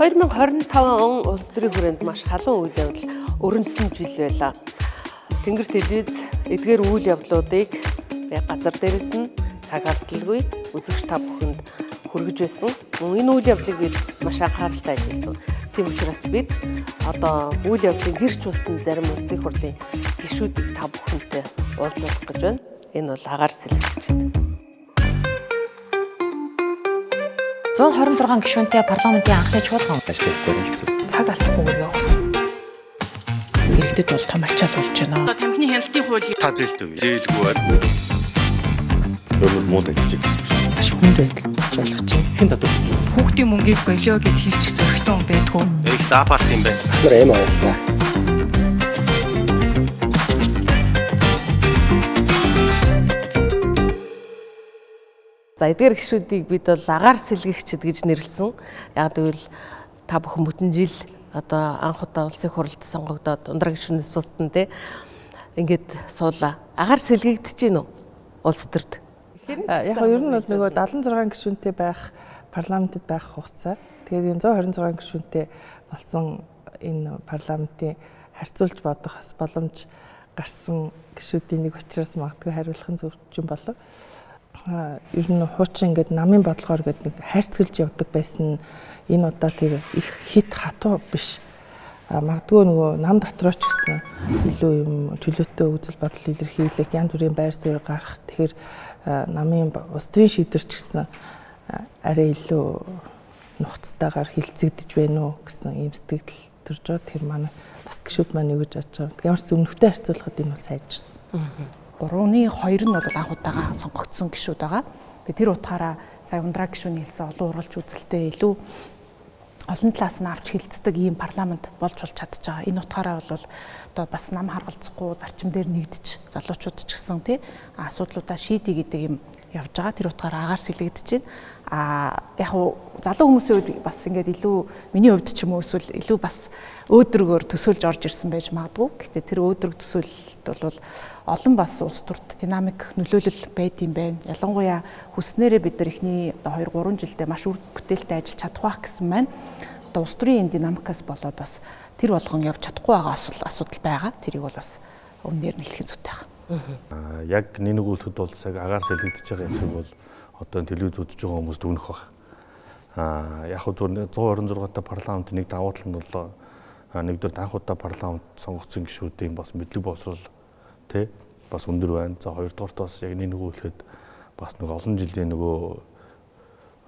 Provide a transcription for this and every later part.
2025 он улс төрийн хүрээнд маш халуун үйл явдал өрнөсөн жил байлаа. Тэнгэр телевиз эдгээр үйл явдлуудыг газар дээрээс нь цаг алдалгүй үзэгч та бүхэнд хүргэж байсан. Энэ үйл явдлыг бид маш анхааралтай ажилласан. Тийм учраас бид одоо үйл явдлыг гэрч болсон зарим улсын хурлын гишүүдийг та бүхэнтэй уулзах гэж байна. Энэ бол агаар сэлгэгчд. 126 гишүүнтэй парламентын анхны чуулган ажлыг барил гэсэн. Цаг алдахгүйгээр явуулсан. Иргэдэд бол том ачаал болж байна. Одоо тамхины хяналтын хууль Та зээлтэй үү? Зээлгүй байна. Өөр муу дайдчих гэсэн үг. Маш хүнд байдал болгож байна. Хэн татвар? хүүхдийн мөнгийг болио гэж хэлчих зөрөгтэй хүн байдгүй. Их даапарт юм байна. Нар эм аваалаа. За эдгээр гишүүдийг бид бол агаар сэлгэгчд гэж нэрлсэн. Яг гэвэл та бүхэн бүтэн жил одоо анх удаа улсын хурлд сонгогдоод ундраа гишүүнээс бусдын те ингээд суулаа. Агаар сэлгэгдэж гин үү улс төрд? Яг ер нь бол нөгөө 76 гишүүнтэй байх парламентэд байх хугацаа. Тэгээд энэ 126 гишүүнтэй болсон энэ парламентын харьцуулж бодох бас боломж гарсан гишүүдийн нэг учраас магадгүй хариулахын зөвчм болов. Ер нь хуучин ингээд намын бодлогоор гэдэг нэг хайрцагж явдаг байсан энэ удаа тэр их хит хатуу биш. Магадгүй нөгөө нам дотроо ч гэсэн илүү юм чөлөөтэй үзэл бодол илэрхийлэх, янз бүрийн байр суурь гарах. Тэгэхээр намын улс төрийн шийдвэр ч гэсэн арай илүү нухацтайгаар хилцэгдэж байна уу гэсэн ийм сэтгэл төрж байгаа. Тэр манай бас гишүүд маань юу гэж бодож байгаа. Ямар ч өмнөхтэй харьцуулахад энэ бол сайжирсан. 3-ны 2 нь бол анх удаага сонгогдсон гишүүд байгаа. Тэгээ тэр утгаараа сая ундраа гишүүний хэлсэн олон ургалж үзэлтэй илүү олон талаас нь авч хилцдэг ийм парламент болж чадж байгаа. Энэ утгаараа бол одоо бас нам харгалзахгүй зарчим дээр нэгдэж залуучууд ч гэсэн тий асуудлуудаа шийдий гэдэг юм явж байгаа. Тэр утгаараа агаар сэлгэгдэж байна. Яг залуу хүмүүсийн үед бас ингээд илүү миний хувьд ч юм уу эсвэл илүү бас өөдрөгөөр төсөөлж орж ирсэн байж магадгүй. Гэхдээ тэр өөдрөг төсөөлөлт бол олон бас улс төрт динамик нөлөөлөл байд юм байна. Ялангуяа хүснээрээ бид нар эхний одоо 2-3 жилдээ маш үр бүтээлтэй ажиллаж чадах байх гэсэн маань одоо улс төрийн энэ динамикаас болоод бас тэр болгон явж чадахгүй байгаа асуудал байгаа. Тэрийг бол бас өмнөөр нь хэлэх зүйтэй байна. Яг нэг үлдэхэд бол цаг агаар сэлгэгдэж байгаа хэсэг бол одоо телевиз үзэж байгаа хүмүүст үнэх баг. Яг зөв 126 та парламент нэг давуу тал нь бол нэгдүгээр анх удаа парламент сонгогдсон гишүүдийн бас мэдлэг боловсрол тий бас өндөр байна. За хоёрдугаарт бас яг нэг үлдэхэд бас нэг олон жилийн нөгөө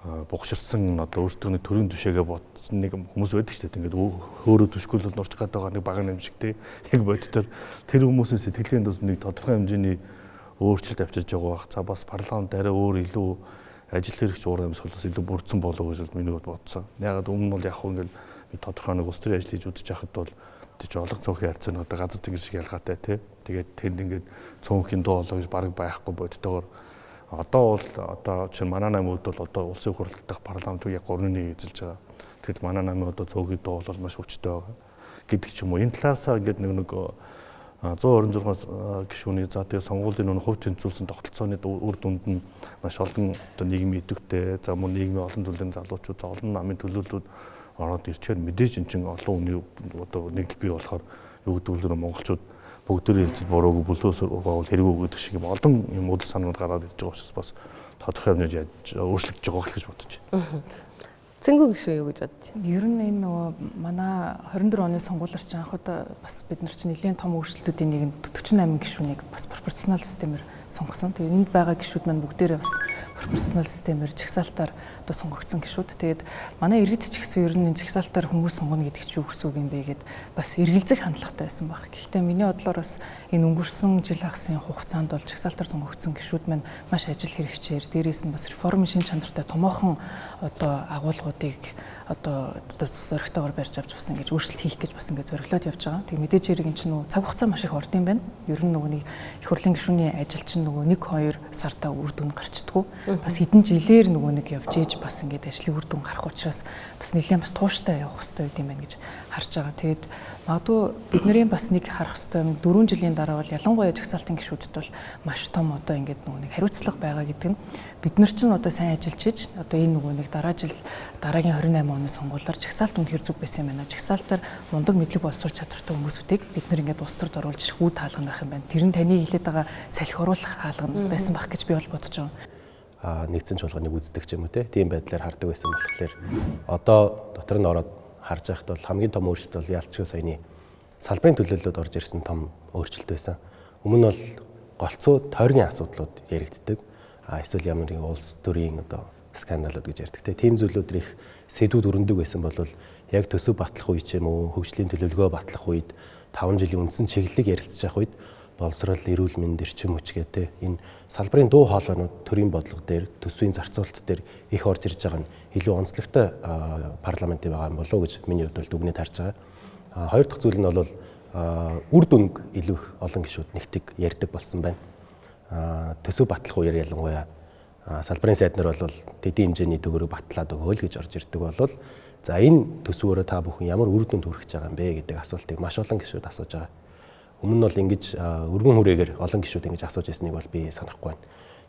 бугширсан одоо өөрсдөө төрийн түшээгээ бодсон нэг хүмүүс байдаг ч гэдэг. Ингээд өөрөө түшгүүлэл нурч гадаг байгаа нэг баг юм шиг тий яг бодтоор тэр хүмүүсийн сэтгэлийн төс нэг тодорхой хэмжээний өөрчлөлт авчирж байгаа бах. За бас парламент арай өөр илүү ажил хэрэгч уур амьсгалаас илүү бүрдсэн болов гэж миний хувьд бодсон. Ягаад өмнө нь бол яг ингээд тодорхой нэг улс төрийн ажил хийж үзэж байхад бол тийч олонх цөөхөн харьцаа одоо газар тэнгэр шиг ялгаатай тий. Тэгээд тэнд ингээд цөөхөн дуу олоо гэж бараг байхгүй бодтойгоор одоо бол одоо чинь манай намын хувьд бол одоо улсын хурлын дахь парламентыг яг 3-1 эзэлж байгаа. Тэгэхээр манай намын одоо цөөхөн дуу бол маш хүчтэй байгаа гэдэг ч юм уу. Энэ талаасаа ингээд нэг 126 гишүүний за тэгээ сонгуулийн нэг хувь тэнцвүүлсэн тогтолцооны үр дүнд нь маш олон одоо нийгмийн идэвхтэй за мөн нийгмийн олон төрлийн залуучууд за олон намын төлөөллүүд ороод ирчихээр мэдээж эн чинь олон хүний одоо нэгдэл бий болохоор юу гэдэг вэ монголчууд бүгдээрээ хэлцэл бурууг бүлөөс угаавал хэрэггүй гэдэг шиг юм олон юм үйл санаанд гараад ирж байгаа учраас бас тодорхой хэмжээнд өөрчлөгдөж байгаа гэж бодож байна. Цэнгүү гишүү юу гэж бодож байна? Ер нь энэ нөгөө манай 24 оны сонгуулиар чинь анх удаа бас бид нар чинь нэлийн том өөрчлөлтүүдийн нэг нь 48 гишүүнийг бас пропорционал системээр сонгосон. Тэгээд энд байгаа гишүүд маань бүгдээрээ бас пропорционал системээр жагсаалтаар одоо сонгогдсон гишүүд. Тэгээд манай иргэд ч гэсэн ер нь энэ жагсаалтаар хүмүүс сонгоно гэдэг чинь юу гэсэн үг юм бэ гэд бас эргэлзэх хандлагатай байсан баг. Гэхдээ миний бодлоор бас энэ өнгөрсөн жил хагасын хугацаанд бол жагсаалтаар сонгогдсон гишүүд маань маш ажил хэрэгчээр дээрээс нь бас реформын шин чанартай томоохон одоо агуулгуудыг одоо зоригтойгоор барьж авч бас ингэж өөрчлөлт хийх гэж бас ингэж зориглоод явж байгаа. Тэгээ мэдээж хэрэг энэ чинь цаг хугацаа маш их орд юм байна. Ер нь нөгөөний их хурлын гишүүний ажил чинь чинь нөгөө 1-2 сартаа үр дүн гарчдаггүй. Бас хэдэн жилээр нөгөө нэг явж ээж бас ингээд ажлын үр дүн гарах учраас бас нэлээд бас тууштай явах хэрэгтэй байд юм байна гэж харж байгаа. Тэгээд магадгүй бидний бас нэг харах хэрэгтэй юм 4 жилийн дараа бол ялангуяа жагсаалтын гишүүдэд бол маш том одоо ингээд нөгөө нэг хариуцлага байгаа гэдэг нь бид нар чинь одоо сайн ажиллаж хийж одоо энэ нөгөө нэг дараагийн 28 оны сонгуулиар жагсаалт үнэхээр зүг байсан юм байна. Жагсаалтаар мундаг мэдлэг боловсруулах чадвартай хүмүүсүүдийг бид нар ингээд улс төрд оруулж ирэх үе таалган байх юм байна. Тэр нь таны хэлээд байгаа салхи оруулах хаалган байсан байх гэж би бол бодож байгаа. Нэгдсэн чуулганыг үздэг ч юм уу тийм байдлаар хардаг байсан болохоор одоо дотор нь ороод харж байхад бол хамгийн том өөрчлөлт бол ялцчгүй саяны салбарын төлөөллөд орж ирсэн том өөрчлөлт байсан. Өмнө нь бол голцоо тойргийн асуудлууд яригддаг. Эсвэл ямар нэгэн улс төрийн одоо скандалууд гэж ярьдаг. Тийм зүйлүүд их сэдвүүд өрнөдөг байсан бол яг төсөв батлах үе ч юм уу хөгжлийн төлөвлөгөө батлах үед 5 жилийн үндсэн чиглэлийг ярилцж явах үед боловсрол, эрүүл мэнд, эрчим хүч гэдэг энэ салбарын дуу хоолойнууд төрийн бодлого дээр, төсвийн зарцуулалт дээр их орж ирж байгаа нь илүү онцлогтой парламентын байгаа юм болов уу гэж миний хувьд дүгнэж харж байгаа. Хоёр дахь зүйл нь бол үр дүнг илүү их олон гишүүд нэгтэг ярьдаг болсон байна. Төсөв батлах үеэр ялангуяа салбарын сайд нар бол төдий хэмжээний төгрөг батлаад өгөөл гэж орж ирдэг бол за энэ төсвөөрөө та бүхэн ямар үр дүнд хүрэх гэж байгаа юм бэ гэдэг асуултыг маш олон гишүүд асууж байгаа. Өмнө нь бол ингэж өргөн хүрээгээр олон гишүүд ингэж асууж ирснийг бол би санахгүй байна.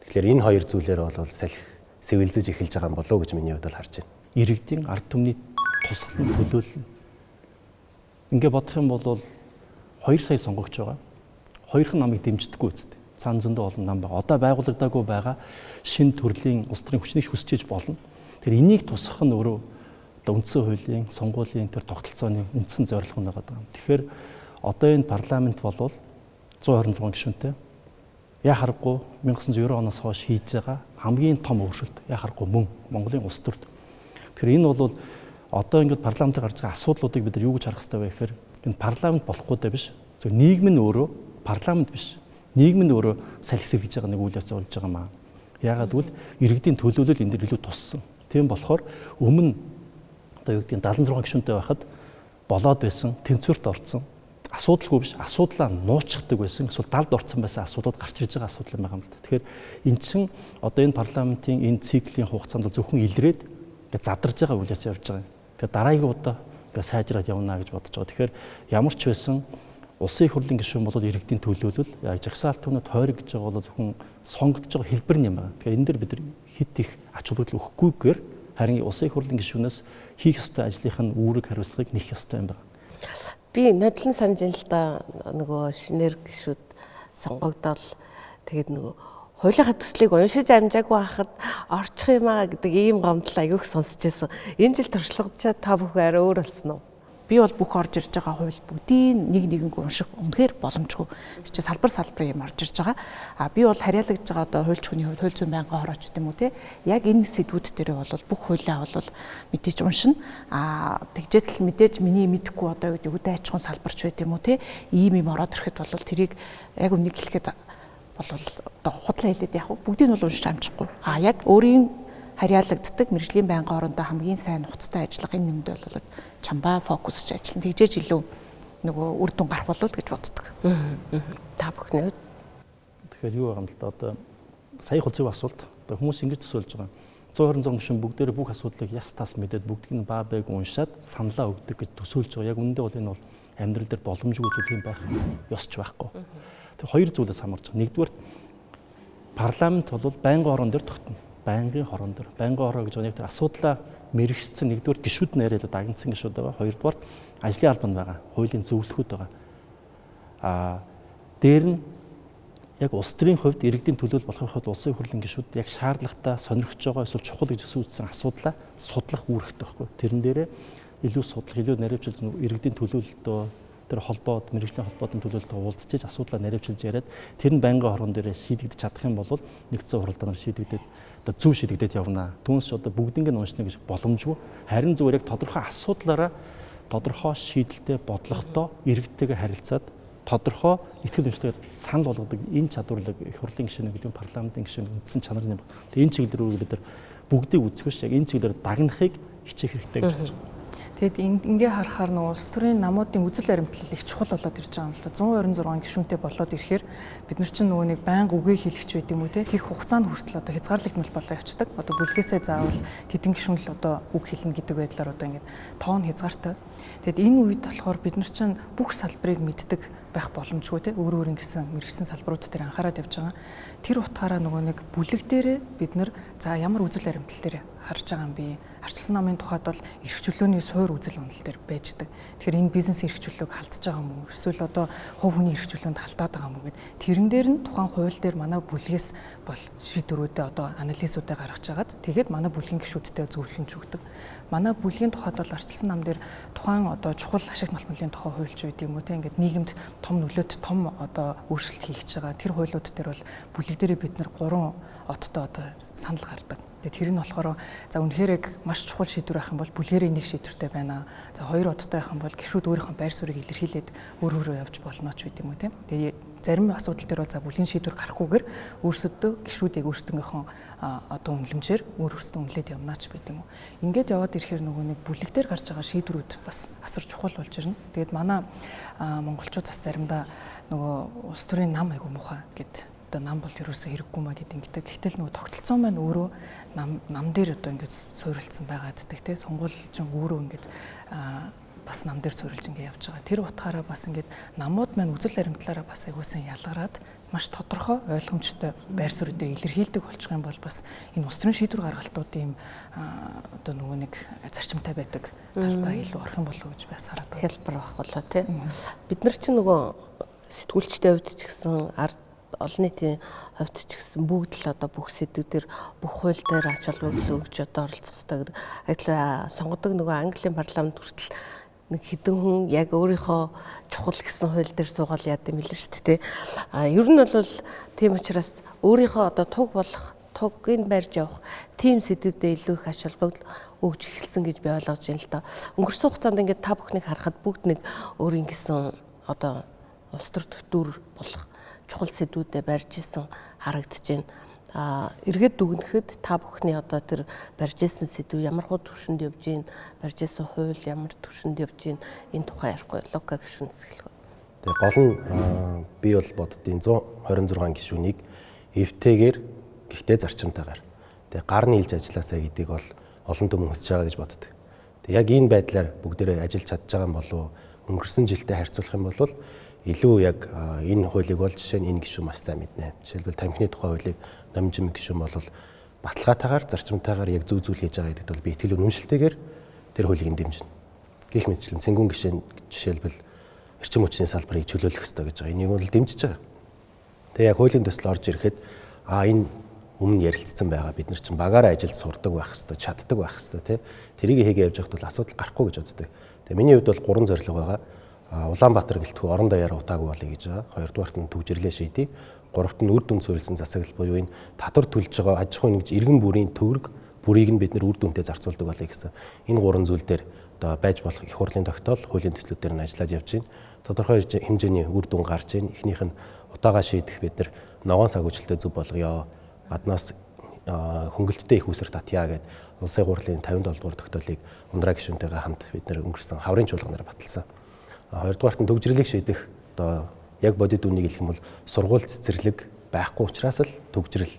Тэгэхээр энэ хоёр зүйлээр бол салхи сэвэлзэж эхэлж байгаа юм болов уу гэж миний хувьд харж байна. Иргэдийн ард түмний тусгалан төлөөлөл ингээ бодох юм бол 2 сая сонгогч байгаа. Хоёрхан намыг дэмждэггүй үсттэй. Цаана зөндөө олон нам байгаа. Одоо байгуулагдаагүй байгаа шинэ төрлийн улс төрийн хүчнийг хүсчиж болно. Тэр энийг тусгах нь өөрөө одоо үндсэн хуулийн, сонгуулийн тэр тогтолцооны үндсэн зорилго нь байгаа. Тэгэхээр одоо энэ парламент болвол 126 гишүүнтэй яа харахгүй 1990 оноос хойш хийж байгаа хамгийн том өөрчлөлт яа харахгүй мөн Монголын улс төрд. Тэгэхээр энэ бол одоо ингээд парламентд гарч байгаа асуудлуудыг бид нар юу гэж харах хэрэгтэй вэ гэхээр энэ парламент болохгүй дэ биш. Зөв нийгэм нь өөрөө парламент биш. Нийгэм нь өөрөө салхи сэвэж байгаа нэг үйл явц болж байгаа маа. Яагаад гэвэл иргэдийн төлөөлөл энэ дэр илүү туссан. Тийм болохоор өмнө одоо юу гэдэг нь 76 гишүүнтэй байхад болоод байсан тэнцвэрт орсон. Асуудалгүй биш, асуудлаа нуучдаг байсан. Эсвэл далд орсон байсан асуудлууд гарч ирж байгаа асуудал юм байгаа юм л да. Тэгэхээр эн чинь одоо энэ парламентын энэ циклийн хугацаанд зөвхөн илрээд ингээд задарж байгаа үйл явц явж байгаа юм. Тэгэхээр дараагийн удаа ингээд сайжраад явна гэж бодож байгаа. Тэгэхээр ямар ч байсан улсын их хурлын гишүүн бол иргэдийн төлөөлөл яг жагсаалт түвнүүд хойрог гэж байгаа бол зөвхөн сонгогдож байгаа хэлбэр юм байна. Тэгэхээр энэ дэр бид хит их ач холбогдол өгөхгүйгээр харин улсын их хурлын гишүүнээс хийх ёстой ажлынх нь үүрэг хариуцлагыг нэх ёстой юм байна. Би нодлон санаж ин л да нөгөө шинээр гишүүд сонгогдоод тэгээд нөгөө хуулийнхаа төслийг уншиж амжаагүй байхад орчих юм аа гэдэг ийм гомдол аяг их сонсч байсан. Энэ жил туршлагачаа та бүхэн арай өөр болсон уу? Би бол бүх орж ирж байгаа хууль бүгдийг нэг нэгэнгөө унших үнэхээр боломжгүй. Чи салбар юм орж ирж байгаа. Би бол харьяалагдж байгаа одоо хуульч хүний хувьд хууль зүйн байнгын хорооч гэдэг юм уу те. Яг энэ сэдвүүд дээр бол бүх хуулиа бол мэдээж уншина. Тэгжээд л мэдээж миний мэдэхгүй одоо юу гэдэг үдэ аж ахуйн салбарч байт юм уу те. Ийм юм ороод ирэхэд бол тэрийг яг өмнөг хэлэхэд бол одоо худлаа хэлээд яг бүгдийг нь бол уншиж амжихгүй. Яг өөрийн харьяалагддаг мэржлийн байнгын орондоо хамгийн сайн нухацтай ажиллагаа энэ нэмд бол чамбаа фокусж ажиллана. Тэгжээж илүү нөгөө үр дүн гарах болов гэж боддог. Та бүхний хувьд тэгэхээр юу байгаа юм л да одоо сая их зөв асуулт. Одоо хүмүүс ингэж төсөөлж байгаа. 126 гишүүн бүгдээрээ бүх асуудлыг яс тас мэдээд бүгдийг нь баа бэг уншаад саналаа өгдөг гэж төсөөлж байгаа. Яг үүндээ бол энэ бол амьдрал дээр боломжгүй зүйл юм байх ёсч байхгүй. Тэр хоёр зүйлээс хамаарч байгаа. Нэгдүгээр парламент бол байнгын орон дээр тогтно. Байнгын хорон дээр. Байнгын хороо гэж нэг тэр асуудлаа мэрэгчсэн нэгдүгээр гишүүд нэрээ л дагнцсан гишүүд байгаа. Хоёрдугаар ажлын албанд байгаа. Хуулийн зөвлөхүүд байгаа. Дээр нь яг улс төрийн хувьд иргэдийн төлөөлөл болохын хувьд улсын их хурлын гишүүд яг шаардлагатай сонирхож байгаа эсвэл чухал гэж үзсэн асуудлаа судлах үүрэгтэй байхгүй. Тэрэн дээрээ илүү судлах, илүү наривчилж иргэдийн төлөөлөлтөө тэр холбоод мэрэгжлийн холбоотын төлөөлөлтөд уулзчиж асуудлаа наривчилж яриад тэр нь байнгын хорон дээрээ шийдэгдэж чадах юм бол нэгдсэн хуралдаанаар шийдэгдээд одоо зөв шийдэгдээд явна. Түүнээс одоо бүгднийг нь уншна гэж боломжгүй. Харин зүгээр яг тодорхой асуудлаараа тодорхой шийдэлтэй бодлоготой иргэдтэйгээ харилцаад тодорхой ихтгэл үнэмшлэгээр санал болгодог энэ чадварлаг их хурлын гишүүн гэдэг парламентын гишүүн үндсэн чанар юм. Тэгээ энэ чиглэл рүү бид нар бүгдийг үзэхөш яг энэ чиглэлээр дагнахыг хичээх хэрэгтэй гэж бодож байна. Тэгэд ингээ харахаар нөгөө улс төрийн намуудын үзэл баримтлал их чухал болоод ирж байгаа юм л да. 126 гишүүнтэй болоод ирэхээр бид нар чинь нөгөө нэг байнга үгээ хэлэгч байд юм уу те. Их хугацаанд хүртэл одоо хязгаарлагдмал болоо явцдаг. Одоо бүлгээсээ заавал тэдэн гишүүн л одоо үг хэлнэ гэдэг байдлаар одоо ингээ тоон хязгаартай. Тэгэд энэ үед болохоор бид нар чинь бүх салбарыг мэддэг байх боломжгүй те. Өөр ингэсэн мэрэгсэн салбарууд дээр анхаарал явж байгаа. Тэр утгаараа нөгөө нэг бүлэг дээрээ бид нар за ямар үзэл баримтлал дээр харж байгаа юм бэ? Арчилсан намын тухайд бол эрх чөлөөний суур үзэл онол дээр байждаг. Тэгэхээр энэ бизнес эрх чөлөөг халдж байгаа юм уу? Эсвэл одоо хувь хүний эрх чөлөөнд халдаад байгаа юм уу гэд тэрэн дээр нь тухайн хууль дээр манай бүлгээс бол шийдвэрүүдээ одоо анализуудаа гаргаж агаад тэгээд манай бүлгийн гишүүдтэй зөвлөж өгдөг. Манай бүлгийн тухайд бол арчилсан нам дээр тухайн одоо чухал ашигт малтмалын тухай хуульч байд юм уу те ингээд нийгэмд том нөлөөт том одоо өөрчлөлт хийгч байгаа. Тэр хуулиуд дээр бол бүлэг дээрээ бид нар 3 оттой одоо санал гардаг. Тэр нь болохоор за үнэхээр яг маш чухал шийдвэр байх юм бол бүлгэрийн нэг шийдвэртэй байна. За 2 одтой байх юм бол гишүүд өөрийнхөө байр суурийг илэрхийлээд өөр өөрөөр явж болно ч гэдэг юм уу тийм. Тэгээд зарим асуудал дээр бол за бүлгийн шийдвэр гарахгүйгээр өөрсдөө гишүүдийг өөрсдөнгийнхөө одоо үнэлэмжээр өөрсдөө үнэлээд явна ч гэдэг юм уу. Ингээд яваад ирэхээр нөгөө нэг бүлэг дээр гарч байгаа шийдвэрүүд бас асар чухал болж ирнэ. Тэгээд манай монголчууд бас заримдаа нөгөө улс төрийн нам айгу муухай гэдэг нам бол ерөөсөө хэрэггүй маа гэдэг ингэдэг. Гэтэл нөгөө тогтолцоо маань өөрөө нам дээр одоо ингэж суурилсан байгаад гэдэг те сонгуульчин өөрөө ингэж бас нам дээр суурилж ингэ явж байгаа. Тэр утгаараа бас ингэж намууд маань үзэл баримтлаараа бас аягуулсан ялгараад маш тодорхой ойлгомжтой байр суурь дээр илэрхийлдэг болчих юм бол бас энэ улс төрийн шийдвэр гаргалтуудын одоо нөгөө нэг зарчимтай байдаг талдаа илүү орох юм болов уу гэж би хараад байна. Хэлбэр байх болоо те. Бид нар чинь нөгөө сэтгүүлчтэй хувьд ч гэсэн олон нийтийн хувьд ч гэсэн бүгд л одоо бүх сэдвүүдээр бүх хууль дээр ач холбогдол өгч одоо оролцох хэрэгтэй гэдэг. Ажил сонгодог нөгөө Английн парламент хүртэл нэг хэдэн хүн яг өөрийнхөө чухал гэсэн хууль дээр суугаад яад юм л шүү дээ. Ер нь бол тийм учраас өөрийнхөө одоо тугийг барьж явах тийм сэдвүүдэд илүү их ач холбогдол өгч эхэлсэн гэж би ойлгож байна л да. Өнгөрсөн хугацаанд ингээд та бүхнийг харахад бүгд нэг өөрийн гэсэн одоо улс төр төвтүр болох чухал сэдвүүдэд барьж исэн харагдаж байна. Эргээд дүгнэхэд та бүхний одоо тэр барьж исэн сэдв ямар хуу төвшөнд явж гин, барьж исэн хууль ямар төвшөнд явж гин энэ тухай ярихгүй логика гишүүнээс эхлэх. Тэгээ гол нь би бол боддtiin 126 гишүүнийг эвтэйгээр гэхдээ зарчимтайгаар. Тэгээ гарны илж ажилласаа гэдгийг бол олон түмэн хүсэж байгаа гэж боддог. Тэгээ яг энэ байдлаар бүгдээрээ ажиллаж чадж байгаа юм болов өнгөрсөн жилдээ харьцуулах юм бол илүү яг энэ хуулийг бол жишээ нь энэ гишүүн маш сайн мэднэ. Жишээлбэл тамхины тухай хуулийг номжим гишүүн бол баталгаатайгаар зарчимтайгаар яг зөв зүйл хийж байгаа гэдэгт бол би итгэл үнэмшилтэйгээр тэр хуулийг дэмжинэ. Гэх мэтчлэн цэнгүүн гишээн жишээлбэл эрчим хүчний салбарыг чөлөөлөх ёстой гэж байгаа. Энийг бол дэмжиж байгаа. Тэгээ яг хуулийн төсөл орж ирэхэд энэ өмнө ярилцсан байгаа бид нар чинь багаараа ажилд сурдаг байх ёстой, чаддаг байх ёстой тий. Тэрийг хийгээ явж байхад бол асуудал гарахгүй гэж боддог. Тэгээ миний хувьд бол 3 зорилго байгаа. Улаанбаатар гэлтгүй орон даяараа утаагүй болъё гэж байгаа. Хоёрдугаарт нь төвжирлээ шийдье. Гуравт нь үр дүн суурилсан засаглал буюу энэ татвар төлж байгаа аж ахуйн нэгж иргэн бүрийн төвөрг бүрийг нь бид нэр үр дүнтэй зарцуулдаг болъё гэсэн. Энэ 3 зүйл дээр одоо байж болох их хурлын тогтоол хуулийн төслүүдээр нь ажиллаж явж байна. Тодорхой хэмжээний үр дүн гарч байна. Эхнийх нь утаагаа шийдэх бид нар ногоон сагуулчлалтай зөв болгоё. Гаднаас хөнгөлөлттэй их үсэр татъя гэдэг улсын хурлын 57 дугаар тогтоолыг ундраа гишүүнтэйгээ хамт бид нэр өнгөрсөн хаврын чуулганаар баталсан. Хоёрдугаарт нь төгжрлийг шийдэх одоо яг бодит үнийг хэлэх юм бол сургууль цэцэрлэг байхгүй учраас л төгжрэл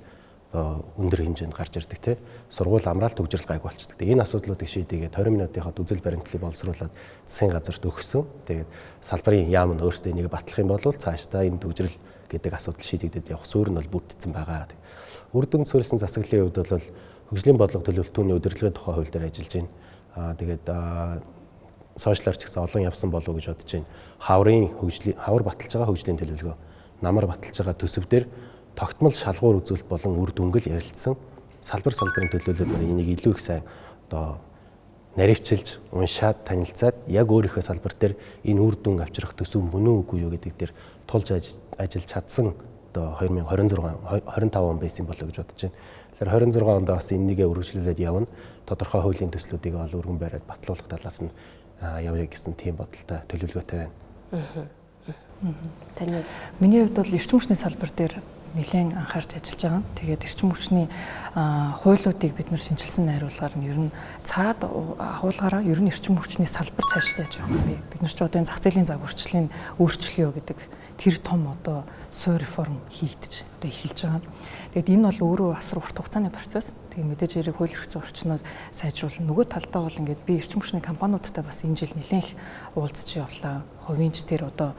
өндөр хэмжээнд гарч ирдэг тий. Сургууль амраал төгжрэл гайг болчихдог. Энэ асуудлуудыг шийдээгээд 20 минутынхад үзэл баримтлалыг боловсруулад засгийн газарт өгсөн. Тэгээд салбарын яам нь өөрсдөө энийг батлах юм бол цаашдаа энэ төгжрэл гэдэг асуудал шийдэгдээд явах суурь нь бол бүрдсэн байгаа. Үр дүн суурилсан засаглалын хувьд бол хөгжлийн бодлого төлөвлөлтүүний удирдлагын тухай хууль дээр ажиллаж байна. Тэгээд сошиалар ч гэсэн олон явсан болов уу гэж бодож байна. Хавар баталж байгаа хөгжлийн төлөвлөгөө, намар баталж байгаа төсөв дээр тогтмол шалгуур үзүүлэлт болон үр дүнгэл ярилцсан салбарын төлөөлөлд энийг илүү их сайн одоо наривчилж, уншаад, танилцаад яг өөрийнхөө салбар дээр энэ үр дүн авчрах төсөв мөн үгүй юу гэдэг дээр тулж ажиллаж чадсан одоо 2025 он байсан болоо гэж бодож байна. Тэгэхээр 26 онд бас энэгээ үргэлжлүүлээд явна. Тодорхой хуулийн төслүүдийг ол өргөн бариад батлуулах талаас нь явъя гэсэн тийм бодолтой төлөвлөгөөтэй байна. Таны миний хувьд бол эрчим хүчний салбар дээр нэлээд анхаарч ажиллаж байгаа. Тэгээд эрчим хүчний хуулиудыг бид нар шинжилсэн найруулгаар нь ер нь цаад агуулгаараа ер нь эрчим хүчний салбар цаашлаа яаж явах вэ? Бид нар ч одоо энэ зах зээлийн загварчлалын өөрчлөлөө гэдэг тэр том одоо суурь реформ хийгдэж одоо эхэлж байгаа. Тэгэд энэ бол өөрөө асар урт хугацааны процесс. Тэгээд мэдээж хэрэг хууль эрх зүйн орчноо сайжруулна. Нөгөө талдаа бол ингээд би эрчим хүчний компаниудтай бас энэ жил нэлээд их уулзч явлаа. Хувийн ч тэр одоо